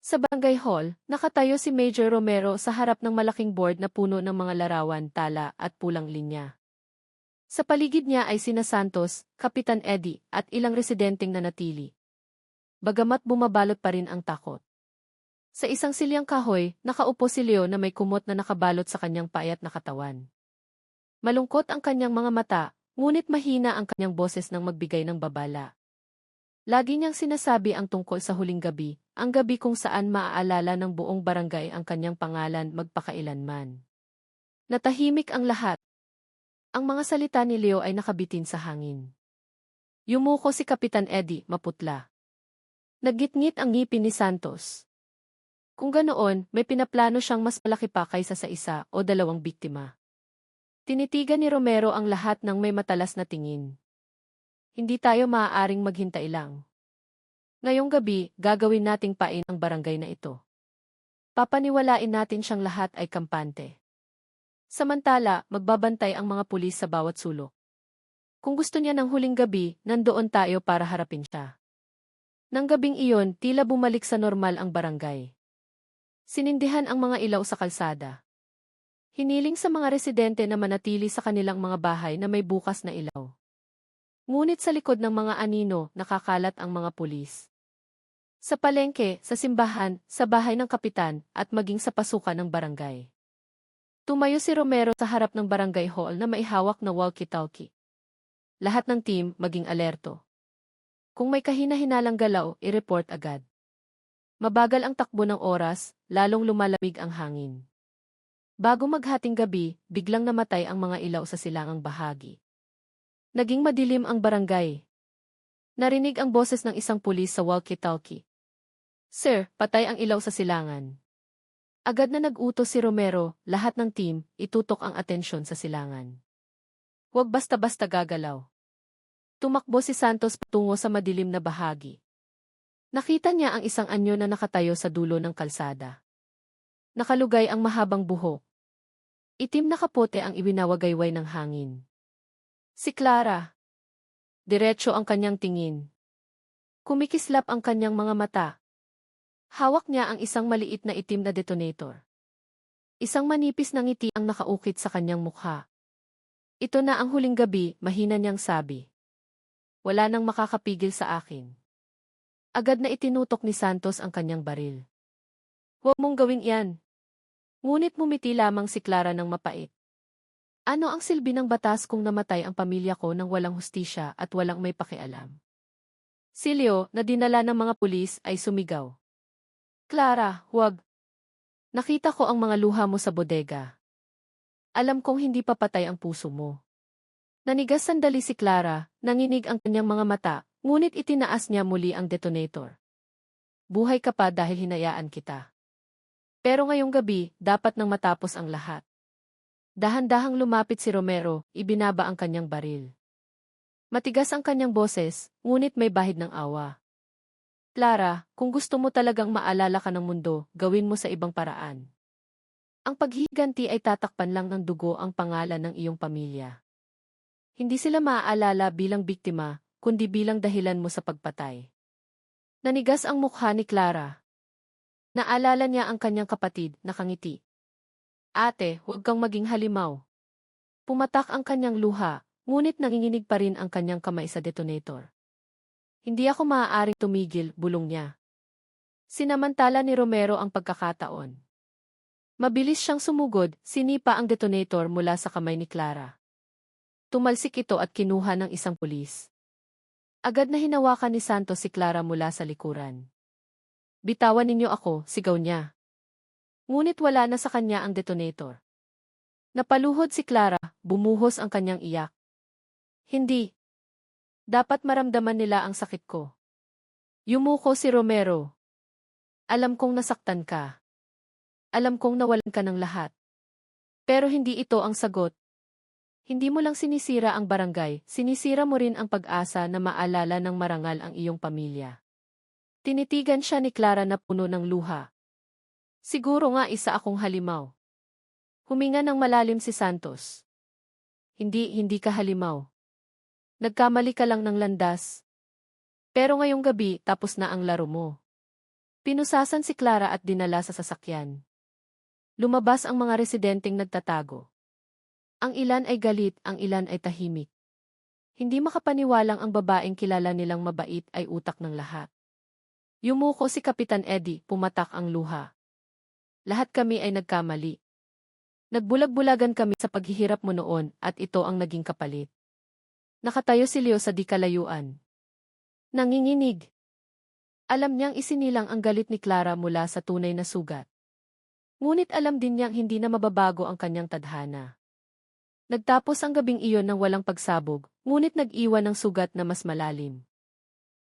Speaker 1: Sa barangay hall, nakatayo si Major Romero sa harap ng malaking board na puno ng mga larawan, tala at pulang linya. Sa paligid niya ay sina Santos, Kapitan Eddie, at ilang residenteng nanatili. Bagamat bumabalot pa rin ang takot. Sa isang silyang kahoy, nakaupo si Leo na may kumot na nakabalot sa kanyang payat na katawan. Malungkot ang kanyang mga mata, ngunit mahina ang kanyang boses nang magbigay ng babala. Lagi niyang sinasabi ang tungkol sa huling gabi, ang gabi kung saan maaalala ng buong barangay ang kanyang pangalan magpakailanman. Natahimik ang lahat. Ang mga salita ni Leo ay nakabitin sa hangin. Yumuko si Kapitan Eddie, maputla. Naggitngit ang ngipin ni Santos. Kung ganoon, may pinaplano siyang mas malaki pa kaysa sa isa o dalawang biktima. Tinitigan ni Romero ang lahat ng may matalas na tingin. Hindi tayo maaaring maghintay lang. Ngayong gabi, gagawin nating pain ang barangay na ito. Papaniwalain natin siyang lahat ay kampante. Samantala, magbabantay ang mga pulis sa bawat sulok. Kung gusto niya ng huling gabi, nandoon tayo para harapin siya. Nang gabing iyon, tila bumalik sa normal ang barangay. Sinindihan ang mga ilaw sa kalsada. Hiniling sa mga residente na manatili sa kanilang mga bahay na may bukas na ilaw. Ngunit sa likod ng mga anino, nakakalat ang mga pulis. Sa palengke, sa simbahan, sa bahay ng kapitan, at maging sa pasukan ng barangay. Tumayo si Romero sa harap ng barangay hall na maihawak na walkie-talkie. Lahat ng team, maging alerto. Kung may kahina-hinalang galaw, i-report agad. Mabagal ang takbo ng oras, lalong lumalamig ang hangin. Bago maghating gabi, biglang namatay ang mga ilaw sa silangang bahagi. Naging madilim ang barangay. Narinig ang boses ng isang pulis sa walkie-talkie. Sir, patay ang ilaw sa silangan. Agad na nag-utos si Romero, lahat ng team, itutok ang atensyon sa silangan. Huwag basta-basta gagalaw. Tumakbo si Santos patungo sa madilim na bahagi. Nakita niya ang isang anyo na nakatayo sa dulo ng kalsada. Nakalugay ang mahabang buhok. Itim na kapote ang iwinawagayway ng hangin. Si Clara. Diretso ang kanyang tingin. Kumikislap ang kanyang mga mata. Hawak niya ang isang maliit na itim na detonator. Isang manipis na ngiti ang nakaukit sa kanyang mukha. Ito na ang huling gabi, mahina niyang sabi. Wala nang makakapigil sa akin. Agad na itinutok ni Santos ang kanyang baril. Huwag mong gawing iyan. Ngunit mumiti lamang si Clara ng mapait. Ano ang silbi ng batas kung namatay ang pamilya ko nang walang hustisya at walang may pakialam? Si Leo, na dinala ng mga pulis, ay sumigaw. Clara, huwag. Nakita ko ang mga luha mo sa bodega. Alam kong hindi papatay ang puso mo. Nanigas sandali si Clara, nanginig ang kanyang mga mata, ngunit itinaas niya muli ang detonator. Buhay ka pa dahil hinayaan kita. Pero ngayong gabi, dapat nang matapos ang lahat. Dahan-dahang lumapit si Romero, ibinaba ang kanyang baril. Matigas ang kanyang boses, ngunit may bahid ng awa. Clara, kung gusto mo talagang maalala ka ng mundo, gawin mo sa ibang paraan. Ang paghiganti ay tatakpan lang ng dugo ang pangalan ng iyong pamilya. Hindi sila maaalala bilang biktima, kundi bilang dahilan mo sa pagpatay. Nanigas ang mukha ni Clara. Naalala niya ang kanyang kapatid, nakangiti. Ate, huwag kang maging halimaw. Pumatak ang kanyang luha, ngunit nanginginig pa rin ang kanyang kamay sa detonator. Hindi ako maaaring tumigil, bulong niya. Sinamantala ni Romero ang pagkakataon. Mabilis siyang sumugod, sinipa ang detonator mula sa kamay ni Clara. Tumalsik ito at kinuha ng isang pulis. Agad na hinawakan ni Santos si Clara mula sa likuran. Bitawan ninyo ako, sigaw niya. Ngunit wala na sa kanya ang detonator. Napaluhod si Clara, bumuhos ang kanyang iyak. Hindi. Dapat maramdaman nila ang sakit ko. Yumuko si Romero. Alam kong nasaktan ka. Alam kong nawalan ka ng lahat. Pero hindi ito ang sagot. Hindi mo lang sinisira ang barangay, sinisira mo rin ang pag-asa na maalala ng marangal ang iyong pamilya. Tinitigan siya ni Clara na puno ng luha. Siguro nga isa akong halimaw. Huminga ng malalim si Santos. Hindi ka halimaw. Nagkamali ka lang ng landas. Pero ngayong gabi, tapos na ang laro mo. Pinusasan si Clara at dinala sa sasakyan. Lumabas ang mga residenteng nagtatago. Ang ilan ay galit, ang ilan ay tahimik. Hindi makapaniwalang ang babaeng kilala nilang mabait ay utak ng lahat. Yumuko si Kapitan Eddie, pumatak ang luha. Lahat kami ay nagkamali. Nagbulag-bulagan kami sa paghihirap mo noon at ito ang naging kapalit. Nakatayo si Leo sa di kalayuan. Nanginginig. Alam niyang isinilang ang galit ni Clara mula sa tunay na sugat. Ngunit alam din niyang hindi na mababago ang kanyang tadhana. Nagtapos ang gabing iyon ng walang pagsabog, ngunit nag-iwan ng sugat na mas malalim.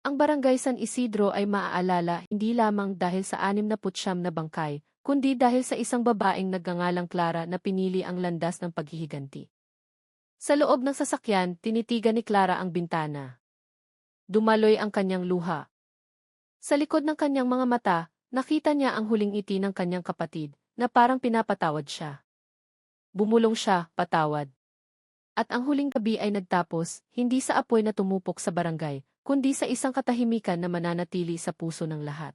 Speaker 1: Ang barangay San Isidro ay maaalala hindi lamang dahil sa 69 na bangkay, kundi dahil sa isang babaeng nagngangalang Clara na pinili ang landas ng paghihiganti. Sa loob ng sasakyan, tinitigan ni Clara ang bintana. Dumaloy ang kanyang luha. Sa likod ng kanyang mga mata, nakita niya ang huling ngiti ng kanyang kapatid, na parang pinapatawad siya. Bumulong siya, patawad. At ang huling gabi ay nagtapos, hindi sa apoy na tumupok sa barangay, kundi sa isang katahimikan na mananatili sa puso ng lahat.